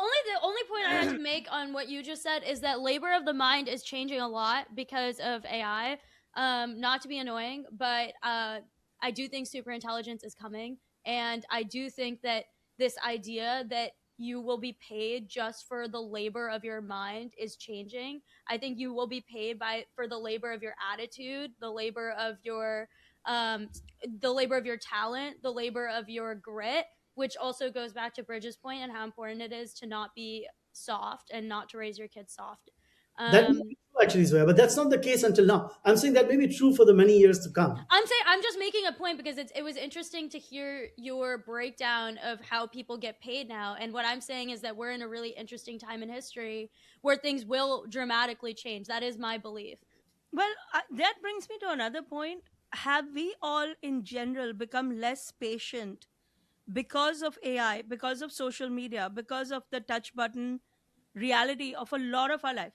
only point I have to make on what you just said is that labor of the mind is changing a lot because of AI. Not to be annoying, but I do think super intelligence is coming, and I do think that this idea that you will be paid just for the labor of your mind is changing. I think you will be paid for the labor of your attitude, the labor of your talent, the labor of your grit, which also goes back to Bridget's point and how important it is to not be soft and not to raise your kids soft. That may be true actually, Zoya, but that's not the case until now. I'm saying that may be true for the many years to come. I'm just making a point because it was interesting to hear your breakdown of how people get paid now. And what I'm saying is that we're in a really interesting time in history where things will dramatically change. That is my belief. Well, that brings me to another point. Have we all in general become less patient because of AI, because of social media, because of the touch button reality of a lot of our life?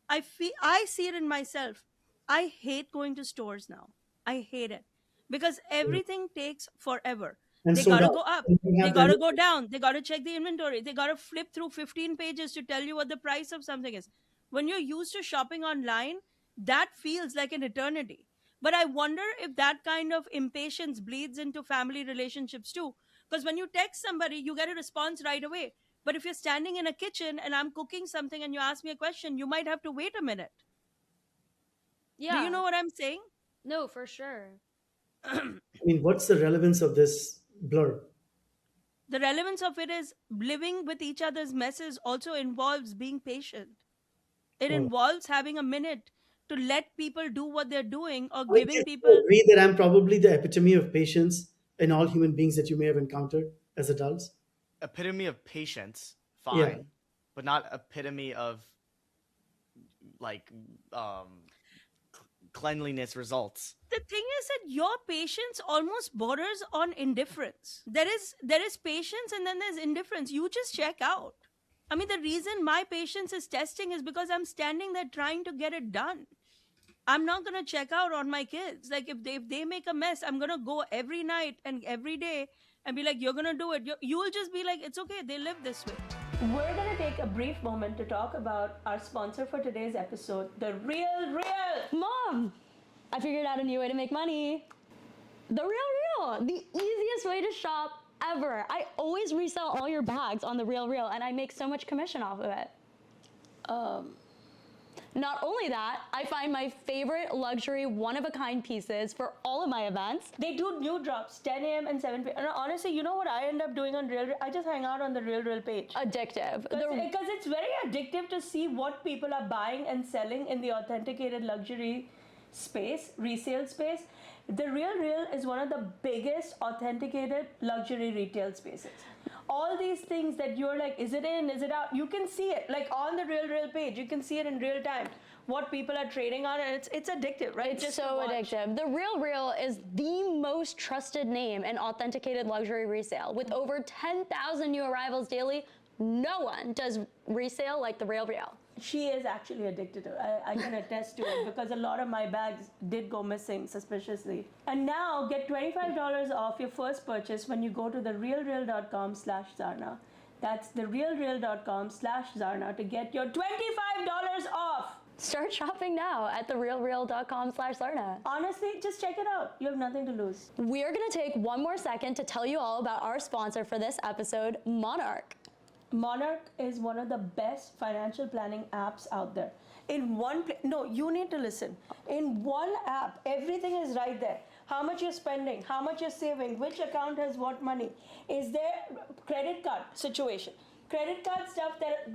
I see it in myself. I hate going to stores now. I hate it because everything takes forever. And They so gotta that go up, you they have gotta the- go down, they gotta check the inventory, they gotta flip through 15 pages to tell you what the price of something is. When you're used to shopping online, that feels like an eternity. But I wonder if that kind of impatience bleeds into family relationships too. Because when you text somebody, you get a response right away. But if you're standing in a kitchen and I'm cooking something and you ask me a question, you might have to wait a minute. Yeah. Do you know what I'm saying? No, for sure. I mean, what's the relevance of this blur? The relevance of it is living with each other's messes also involves being patient. It Oh. involves having a minute to let people do what they're doing, or I mean, giving do people. you agree that I'm probably the epitome of patience in all human beings that you may have encountered as adults? Epitome of patience, Yeah. fine, but not epitome of like cleanliness results. The thing is that your patience almost borders on indifference. There is patience and then there's indifference. You just check out. I mean, the reason my patience is testing is because I'm standing there trying to get it done. I'm not gonna check out on my kids. Like, if they make a mess, I'm gonna go every night and every day and be like, "You're gonna do it." You'll just be like, "It's okay. They live this way." We're gonna take a brief moment to talk about our sponsor for today's episode, The Real Real. Mom, I figured out a new way to make money. The Real Real, the easiest way to shop ever. I always resell all your bags on The Real Real, and I make so much commission off of it. Not only that, I find my favorite luxury one-of-a-kind pieces for all of my events. They do new drops 10 a.m. and 7 p.m. And honestly, you know what I end up doing on Real Real? I just hang out on the Real Real page. Addictive. Because it's very addictive to see what people are buying and selling in the authenticated luxury space, resale space. The Real Real is one of the biggest authenticated luxury retail spaces. All these things that you're like, is it in, is it out? You can see it. Like on the Real Real page, you can see it in real time. What people are trading on, and it's addictive, right? It's Just to so watch. addictive. The Real Real is the most trusted name in authenticated luxury resale. With over 10,000 new arrivals daily, no one does resale like The Real Real. She is actually addicted to it. I can attest to it because a lot of my bags did go missing suspiciously. And now get $25 off your first purchase when you go to therealreal.com/Zarna. That's therealreal.com/Zarna to get your $25 off. Start shopping now at therealreal.com/Zarna. Honestly, just check it out. You have nothing to lose. We're gonna take one more second to tell you all about our sponsor for this episode, Monarch. Monarch is one of the best financial planning apps out there. In one place, no, you need to listen. In one app, everything is right there. How much you're spending, how much you're saving, which account has what money. Is there credit card situation? Credit card stuff that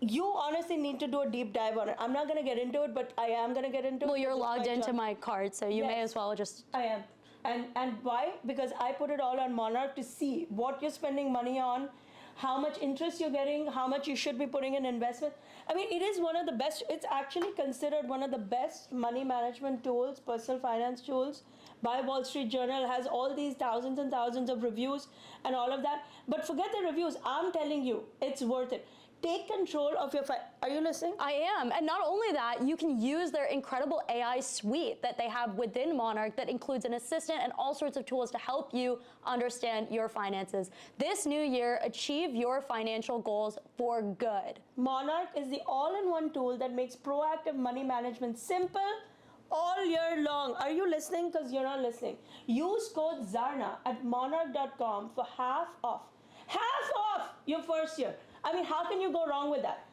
you honestly need to do a deep dive on it. I'm not going to get into it, but I am going to get into it. Well, you're because it's logged my into job. my card, so you may Yes. as well just. I am. And why? Because I put it all on Monarch to see what you're spending money on, how much interest you're getting, how much you should be putting in investment. I mean, it is one of the best, it's actually considered one of the best money management tools, personal finance tools by Wall Street Journal. Has all these thousands and thousands of reviews and all of that. But forget the reviews. I'm telling you, it's worth it. Take control of your Are you listening? I am. And not only that, you can use their incredible AI suite that they have within Monarch that includes an assistant and all sorts of tools to help you understand your finances. This new year, achieve your financial goals for good. Monarch is the all-in-one tool that makes proactive money management simple all year long. Are you listening? Because you're not listening. Use code Zarna at monarch.com for half off. Half off your first year. I mean, how can you go wrong with that?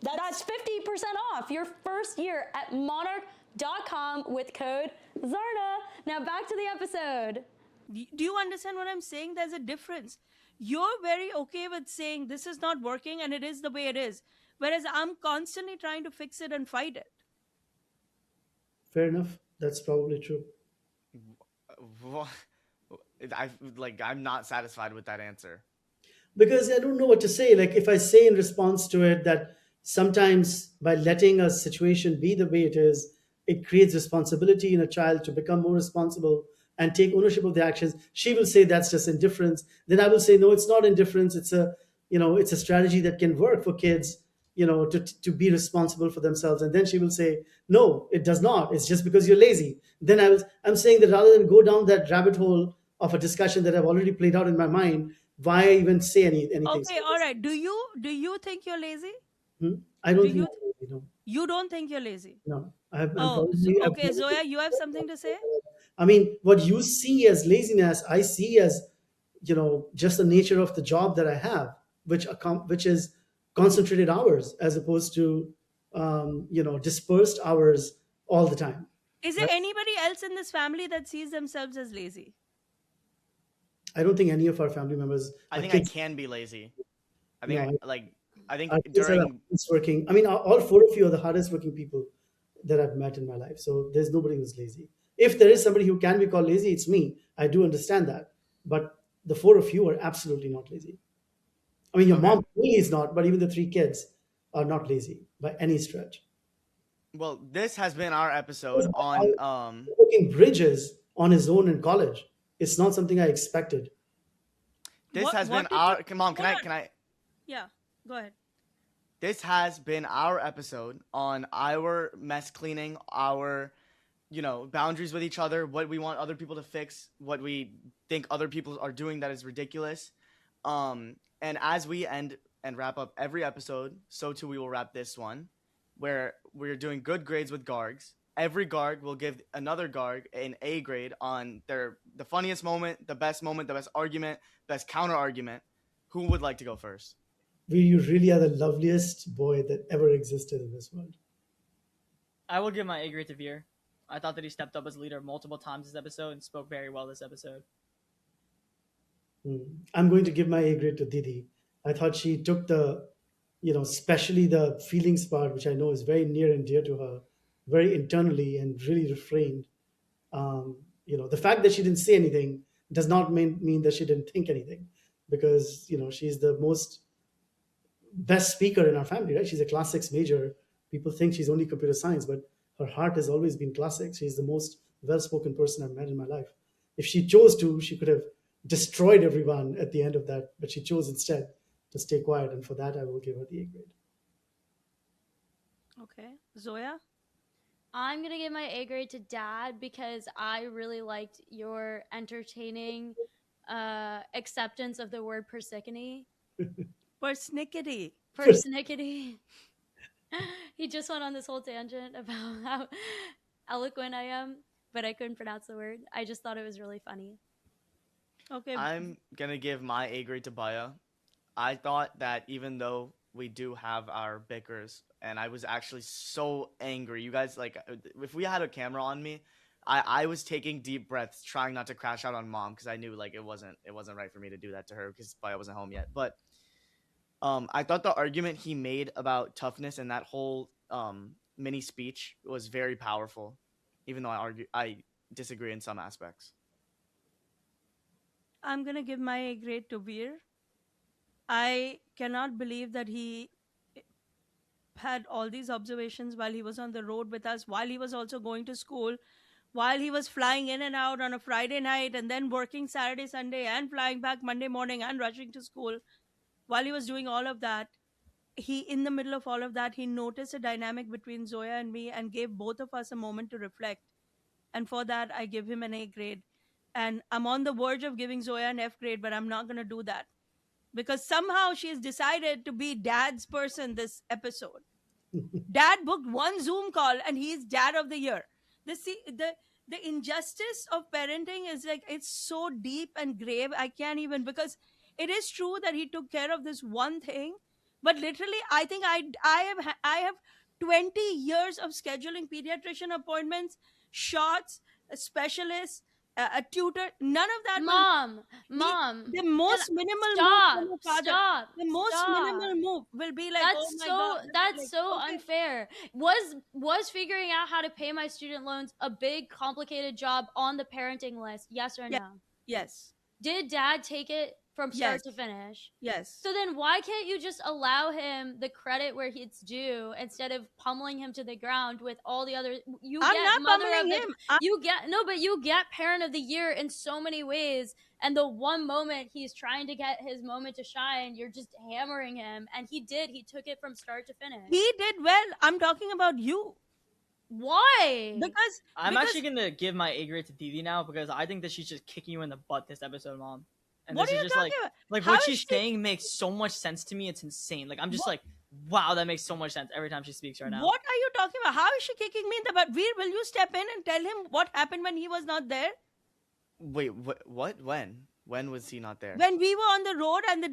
That's 50% off your first year at monarch.com with code Zarna. Now back to the episode. Do you understand what I'm saying? There's a difference. You're very okay with saying this is not working and it is the way it is, whereas I'm constantly trying to fix it and fight it. Fair enough. That's probably true. I'm not satisfied with that answer. Because I don't know what to say. Like if I say in response to it that sometimes by letting a situation be the way it is, it creates responsibility in a child to become more responsible and take ownership of the actions. She will say that's just indifference. Then I will say, no, it's not indifference. It's a strategy that can work for kids, to be responsible for themselves. And then she will say, no, it does not. It's just because you're lazy. Then I'm saying that rather than go down that rabbit hole of a discussion that I've already played out in my mind, why even say anything? Okay, all right. Do you think you're lazy? I don't Do think you I'm lazy, no. You don't think you're lazy? No. Okay, Zoya, you have something to say? I mean, what you see as laziness, I see as, just the nature of the job that I have, which is concentrated hours as opposed to, dispersed hours all the time. Is there anybody else in this family that sees themselves as lazy? I don't think any of our family members, I our think I kids, can be lazy. I think no, I think our kids are the during hardest working. I mean, all four of you are the hardest working people that I've met in my life. So there's nobody who's lazy. If there is somebody who can be called lazy, it's me. I do understand that. But the four of you are absolutely not lazy. I mean, your okay. mom really is not, but even the three kids are not lazy by any stretch. Well, this has been our episode on Working bridges on his own in college. It's not something I expected. this has been What did you? our Mom, Hold on. can I Yeah, go ahead. this has been our episode on our mess cleaning, our boundaries with each other, what we want other people to fix, what we think other people are doing that is ridiculous. And as we end and wrap up every episode, so too we will wrap this one, where we're doing good grades with Gargs. Every Garg will give another Garg an A grade on the funniest moment, the best argument, best counter argument. Who would like to go first? You really are the loveliest boy that ever existed in this world. I will give my A grade to Veer. I thought that he stepped up as leader multiple times this episode and spoke very well this episode. I'm going to give my A grade to Didi. I thought she took especially the feelings part, which I know is very near and dear to her, very internally and really refrained. The fact that she didn't say anything does not mean that she didn't think anything, because she's the most best speaker in our family, right? She's a class 6 major. People think she's only computer science, but her heart has always been classics. She's the most well-spoken person I've met in my life. If she chose to, she could have destroyed everyone at the end of that, but she chose instead to stay quiet, and for that I will give her the A grade. Okay, Zoya. I'm gonna give my A grade to Dad because I really liked your entertaining acceptance of the word persnickety. Persnickety. Persnickety. He just went on this whole tangent about how eloquent I am, but I couldn't pronounce the word. I just thought it was really funny. Okay. I'm gonna give my A grade to Baya. I thought that even though we do have our bickers, and I was actually so angry. You guys, like, if we had a camera on me, I was taking deep breaths, trying not to crash out on Mom, because I knew like it wasn't right for me to do that to her because Baya wasn't home yet. But I thought the argument he made about toughness and that whole mini speech was very powerful, even though I disagree in some aspects. I'm gonna give my A grade to Veer. I cannot believe that he had all these observations while he was on the road with us, while he was also going to school, while he was flying in and out on a Friday night and then working Saturday, Sunday, and flying back Monday morning and rushing to school. While he was doing all of that, in the middle of all of that, he noticed a dynamic between Zoya and me and gave both of us a moment to reflect. And for that, I give him an A grade. And I'm on the verge of giving Zoya an F grade, but I'm not going to do that because somehow she has decided to be Dad's person this episode. Dad booked one Zoom call and he's Dad of the Year. The injustice of parenting is like, it's so deep and grave. I can't even, because it is true that he took care of this one thing, but literally I think I have 20 years of scheduling pediatrician appointments, shots, a specialist, a tutor. None of that Mom, the most minimal stop, move from a father, stop, the most stop. minimal move will be like, oh my god, That's like, so okay. unfair. Was figuring out how to pay my student loans a big complicated job on the parenting list? Yes or Yeah. no? Yes. Did Dad take it from start Yes. to finish? Yes. So then why can't you just allow him the credit where it's due instead of pummeling him to the ground with all the other I'm get not mother pummeling of the him. but you get parent of the year in so many ways, and the one moment he's trying to get his moment to shine, you're just hammering him, and he took it from start to finish. He did well. I'm talking about you. Why? Because I'm actually gonna give my A grade to Didi now because I think that she's just kicking you in the butt this episode, Mom. And what this are is you just talking about? like How what is she's she- saying makes so much sense to me. It's insane. Like I'm just What- like, wow, that makes so much sense every time she speaks right now. What are you talking about? How is she kicking me in the butt? Veer, will you step in and tell him what happened when he was not there? Wait, what? When was he not there? When we were on the road and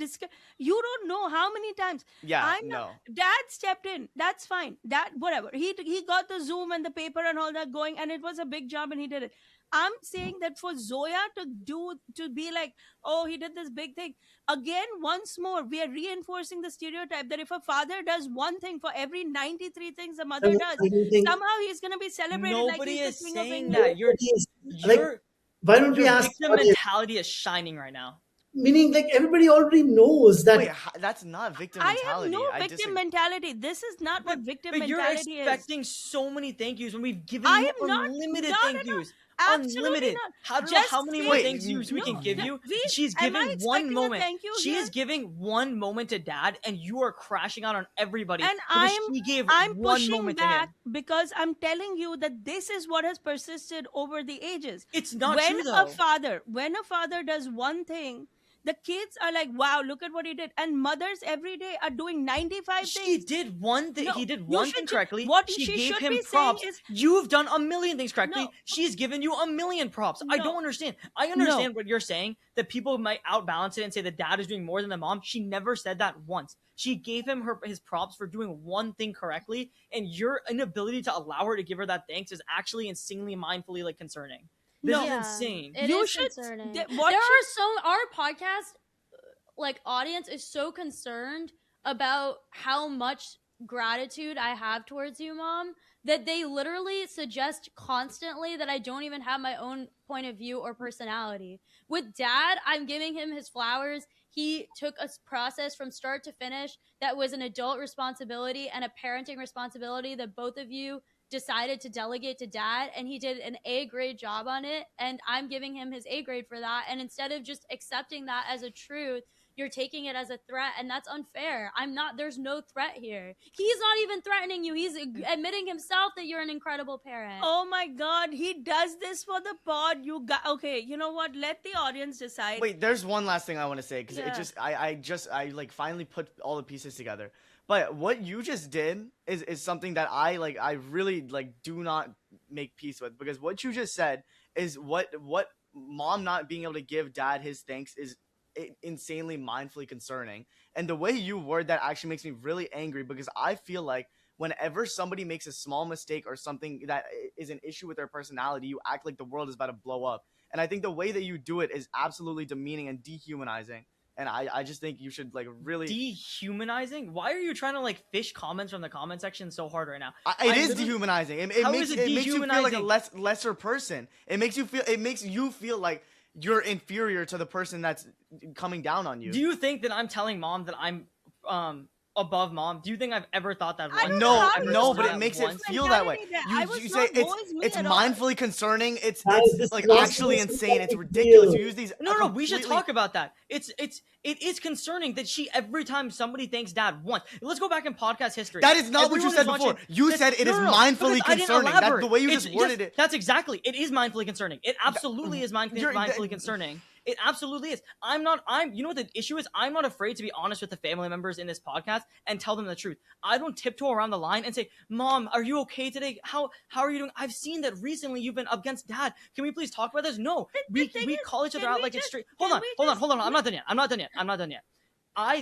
you don't know how many times. Yeah, I know. Dad stepped in. That's fine. Dad, whatever. He got the Zoom and the paper and all that going, and it was a big job, and he did it. I'm saying that for Zoya to be like, oh, he did this big thing. Again, once more, we are reinforcing the stereotype that if a father does one thing for every 93 things a mother does, I don't think somehow he's gonna be celebrated like Nobody he's the is king of saying England. that. You're nobody is like. your Why don't we your ask the victim audience? mentality is shining right now. Meaning, like everybody already knows that. Wait, that's not victim I have mentality. no I victim disagree. mentality. This is not what victim But you're mentality is. expecting so many thank yous when we've given I you am not unlimited at thank all. yous. Absolutely Unlimited. not. I don't know Just how many say- more Wait, thank yous we no, can give you. we- She's am I giving expecting one a moment. thank you She here? is giving one moment to dad, and you are crashing out on everybody And because she gave I'm one pushing moment to back him. because I'm telling you that this is what has persisted over the ages. It's not when true a though. father does one thing, the kids are like, wow, look at what he did. And mothers every day are doing 95 She things. did one thing. No, He did you one should thing ju- correctly. what She she gave should him be saying props. is- You've done a million things correctly. No. She's given you a million props. I No. don't understand. I understand what you're saying, that people might outbalance it and say the dad is doing more than the mom. She never said that once. She gave him his props for doing one thing correctly, and your inability to allow her to give her that thanks is actually insanely mindfully like concerning. This No. is Yeah, insane. It You is should- concerning. th- what There she- are our podcast like audience is so concerned about how much gratitude I have towards you, mom, that they literally suggest constantly that I don't even have my own point of view or personality. With dad, I'm giving him his flowers. He took a process from start to finish that was an adult responsibility and a parenting responsibility that both of you decided to delegate to dad, and he did an A grade job on it, and I'm giving him his A grade for that. And instead of just accepting that as a truth, you're taking it as a threat, and that's unfair. There's no threat here. He's not even threatening you. He's admitting himself that you're an incredible parent. Oh my god, he does this for the pod. You got okay, you know what? Let the audience decide. Wait, there's one last thing I want to say because Yeah. it just I like finally put all the pieces together. But what you just did is something that I really like do not make peace with, because what you just said is what mom not being able to give dad his thanks is insanely mindfully concerning. And the way you word that actually makes me really angry, because I feel like whenever somebody makes a small mistake or something that is an issue with their personality, you act like the world is about to blow up. And I think the way that you do it is absolutely demeaning and dehumanizing. And I just think you should like really. Dehumanizing? Why are you trying to like fish comments from the comment section so hard right now? It is literally- dehumanizing. How Makes is it it makes you feel like a dehumanizing? lesser person. It makes you feel like you're inferior to the person that's coming down on you. Do you think that I'm telling mom that I'm above mom? Do you think I've ever thought that I once? don't know No, how you no, but start it makes it once? feel that way. mentality there. I was You not say always me it's at all. mindfully concerning. It's Guys, this like is not actually supposed to insane. be It's a ridiculous. deal. You use these. No, we should completely- talk about that. It is concerning that she every time somebody thanks dad once. Let's go back in podcast history. That is not what you Everyone said is before. watching- You That's- said it is no, mindfully because I didn't concerning. That's the elaborate. way you It's- just worded yes, it. That's exactly. It is mindfully concerning. It absolutely is You're- mindfully concerning. It absolutely is. You know what the issue is? I'm not afraid to be honest with the family members in this podcast and tell them the truth. I don't tiptoe around the line and say, Mom, are you okay today? How are you doing? I've seen that recently you've been against dad. Can we please talk about this? No. the We thing is, call each other can out we like it's just- straight. can Hold we on. just- I'm not done yet. I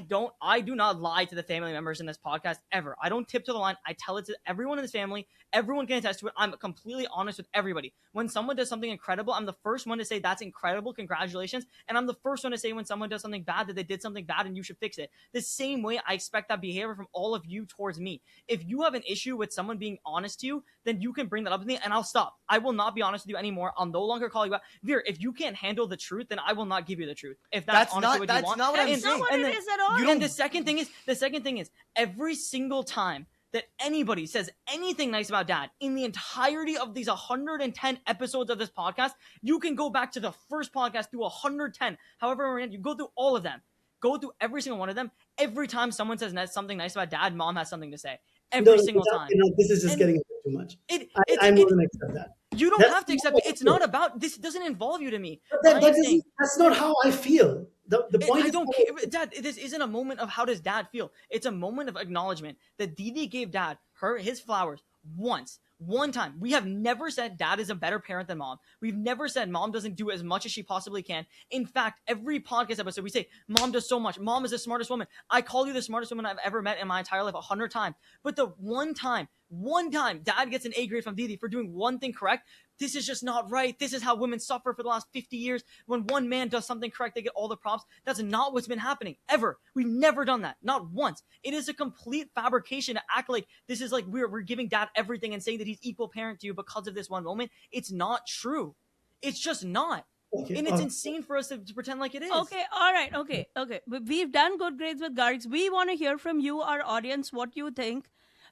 do not lie to the family members in this podcast ever. I don't tiptoe the line. I tell it to everyone in this family. Everyone can attest to it. I'm completely honest with everybody. When someone does something incredible, I'm the first one to say that's incredible, congratulations. And I'm the first one to say when someone does something bad that they did something bad and you should fix it. The same way I expect that behavior from all of you towards me. If you have an issue with someone being honest to you, then you can bring that up with me and I'll stop. I will not be honest with you anymore. I'll no longer call you out. Veer, if you can't handle the truth, then I will not give you the truth. If that's honestly what you want. not what I'm That's not saying. what and it then- is at all. You And don't- the second thing is every single time that anybody says anything nice about dad in the entirety of these 110 episodes of this podcast, you can go back to the first podcast through 110, however many, you go through all of them. Go through every single one of them. Every time someone says something nice about dad, mom has something to say. Every single time. This is just And getting a bit too much. I'm I'm not going to accept that. You don't That's have to accept not it. It's true. not about this. Doesn't involve you to me. But I'm saying- that's not how I feel. The point I is, don't care, Dad. This isn't a moment of how does Dad feel. It's a moment of acknowledgement that Didi gave Dad his flowers one time. We have never said Dad is a better parent than Mom. We've never said Mom doesn't do as much as she possibly can. In fact, every podcast episode we say Mom does so much. Mom is the smartest woman. I call you the smartest woman I've ever met in my entire life 100 times. But the one time Dad gets an A grade from Didi for doing one thing correct. this is just not right. This is how women suffer for the last 50 years. When one man does something correct, they get all the props. That's not what's been happening ever. We've never done that. Not once. It is a complete fabrication to act like this is like we're giving dad everything and saying that he's equal parent to you because of this one moment. It's not true. It's just not. Okay, And it's insane for us to pretend like it is. Okay, all right, okay. We've done good grades with Gargs. We want to hear from you, our audience, what you think.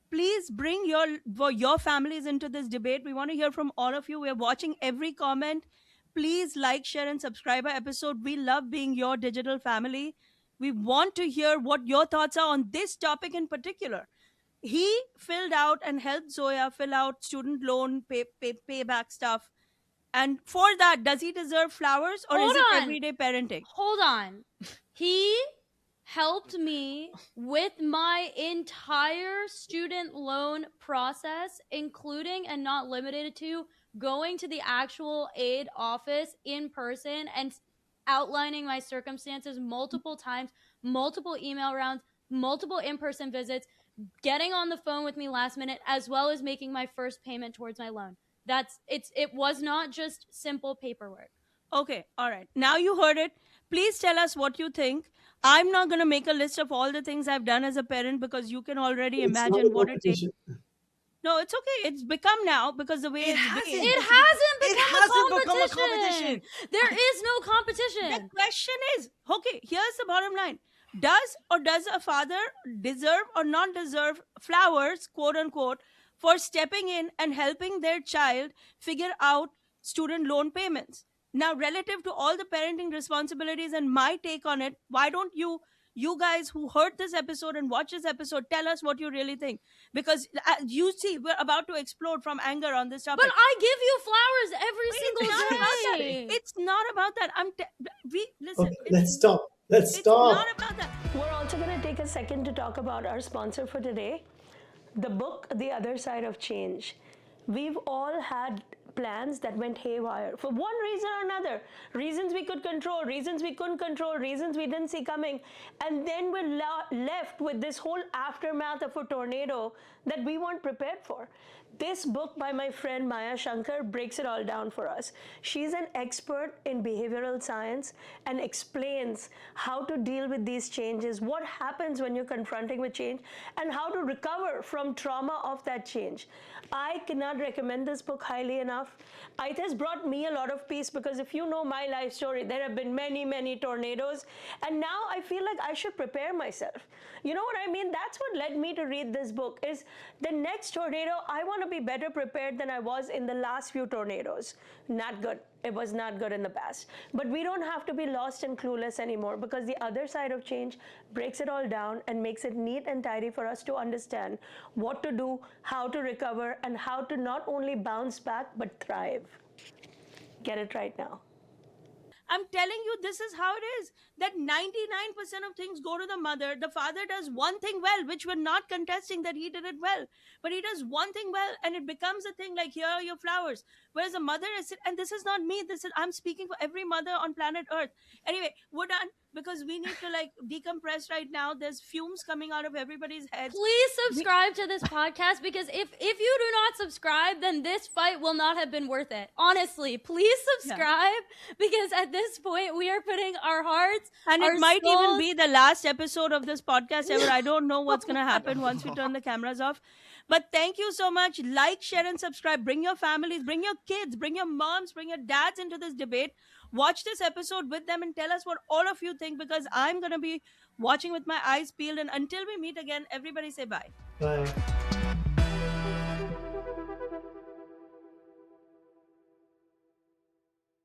Please bring your families into this debate. We want to hear from all of you. We're watching every comment. Please like, share, and subscribe our episode. We love being your digital family. We want to hear what your thoughts are on this topic in particular. He filled out and helped Zoya fill out student loan payback stuff. And for that, does he deserve flowers or Hold is it on. everyday parenting? Hold on. He helped me with my entire student loan process, including and not limited to going to the actual aid office in person and outlining my circumstances multiple times, multiple email rounds, multiple in-person visits, getting on the phone with me last minute, as well as making my first payment towards my loan. It was not just simple paperwork. Okay, all right. Now you heard it. Please tell us what you think. I'm not going to make a list of all the things I've done as a parent because you can already it's not imagine a what it takes. competition. No, it's okay. It's become now because the way It it's hasn't. been. It hasn't hasn't become become a a competition. There is no The competition. question is, okay, here's the bottom line. Does a father deserve or not deserve flowers, quote unquote, for stepping in and helping their child figure out student loan payments? Now, relative to all the parenting responsibilities and my take on it, why don't you guys who heard this episode and watch this episode tell us what you really think? Because you see, we're about to explode from anger on this topic. But I give you flowers every It's single not about that. day. It's not about that. Listen. Okay, let's stop. Let's It's stop. not about that. We're also going to take a second to talk about our sponsor for today, the book, The Other Side of Change. We've all had plans that went haywire for one reason or another. Reasons we could control, reasons we couldn't control, reasons we didn't see coming. And then we're left with this whole aftermath of a tornado that we weren't prepared for. This book by my friend Maya Shankar breaks it all down for us. She's an expert in behavioral science and explains how to deal with these changes, what happens when you're confronting with change, and how to recover from trauma of that change. I cannot recommend this book highly enough. It has brought me a lot of peace because if you know my life story, there have been many, many tornadoes. And now I feel like I should prepare myself. You know what I mean? That's what led me to read this book is the next tornado, I want to be better prepared than I was in the last few tornadoes. Not good. It was not good in the past. But we don't have to be lost and clueless anymore because the other side of change breaks it all down and makes it neat and tidy for us to understand what to do, how to recover, and how to not only bounce back, but thrive. Get it right now. I'm telling you, this is how it is. That 99% of things go to the mother. The father does one thing well, which we're not contesting that he did it well. But he does one thing well, and it becomes a thing like, here are your flowers. Whereas the mother is, and this is not me, I'm speaking for every mother on planet Earth. Anyway, we're done because we need to decompress right now. There's fumes coming out of everybody's heads. Please subscribe to this podcast because if you do not subscribe, then this fight will not have been worth it. Honestly, please subscribe because at this point we are putting our hearts and our it might even souls- be the last episode of this podcast ever. I don't know what's going to happen once we turn the cameras off. But thank you so much. Like, share, and subscribe. Bring your families, bring your kids, bring your moms, bring your dads into this debate. Watch this episode with them and tell us what all of you think because I'm going to be watching with my eyes peeled. And until we meet again, everybody say bye. Bye.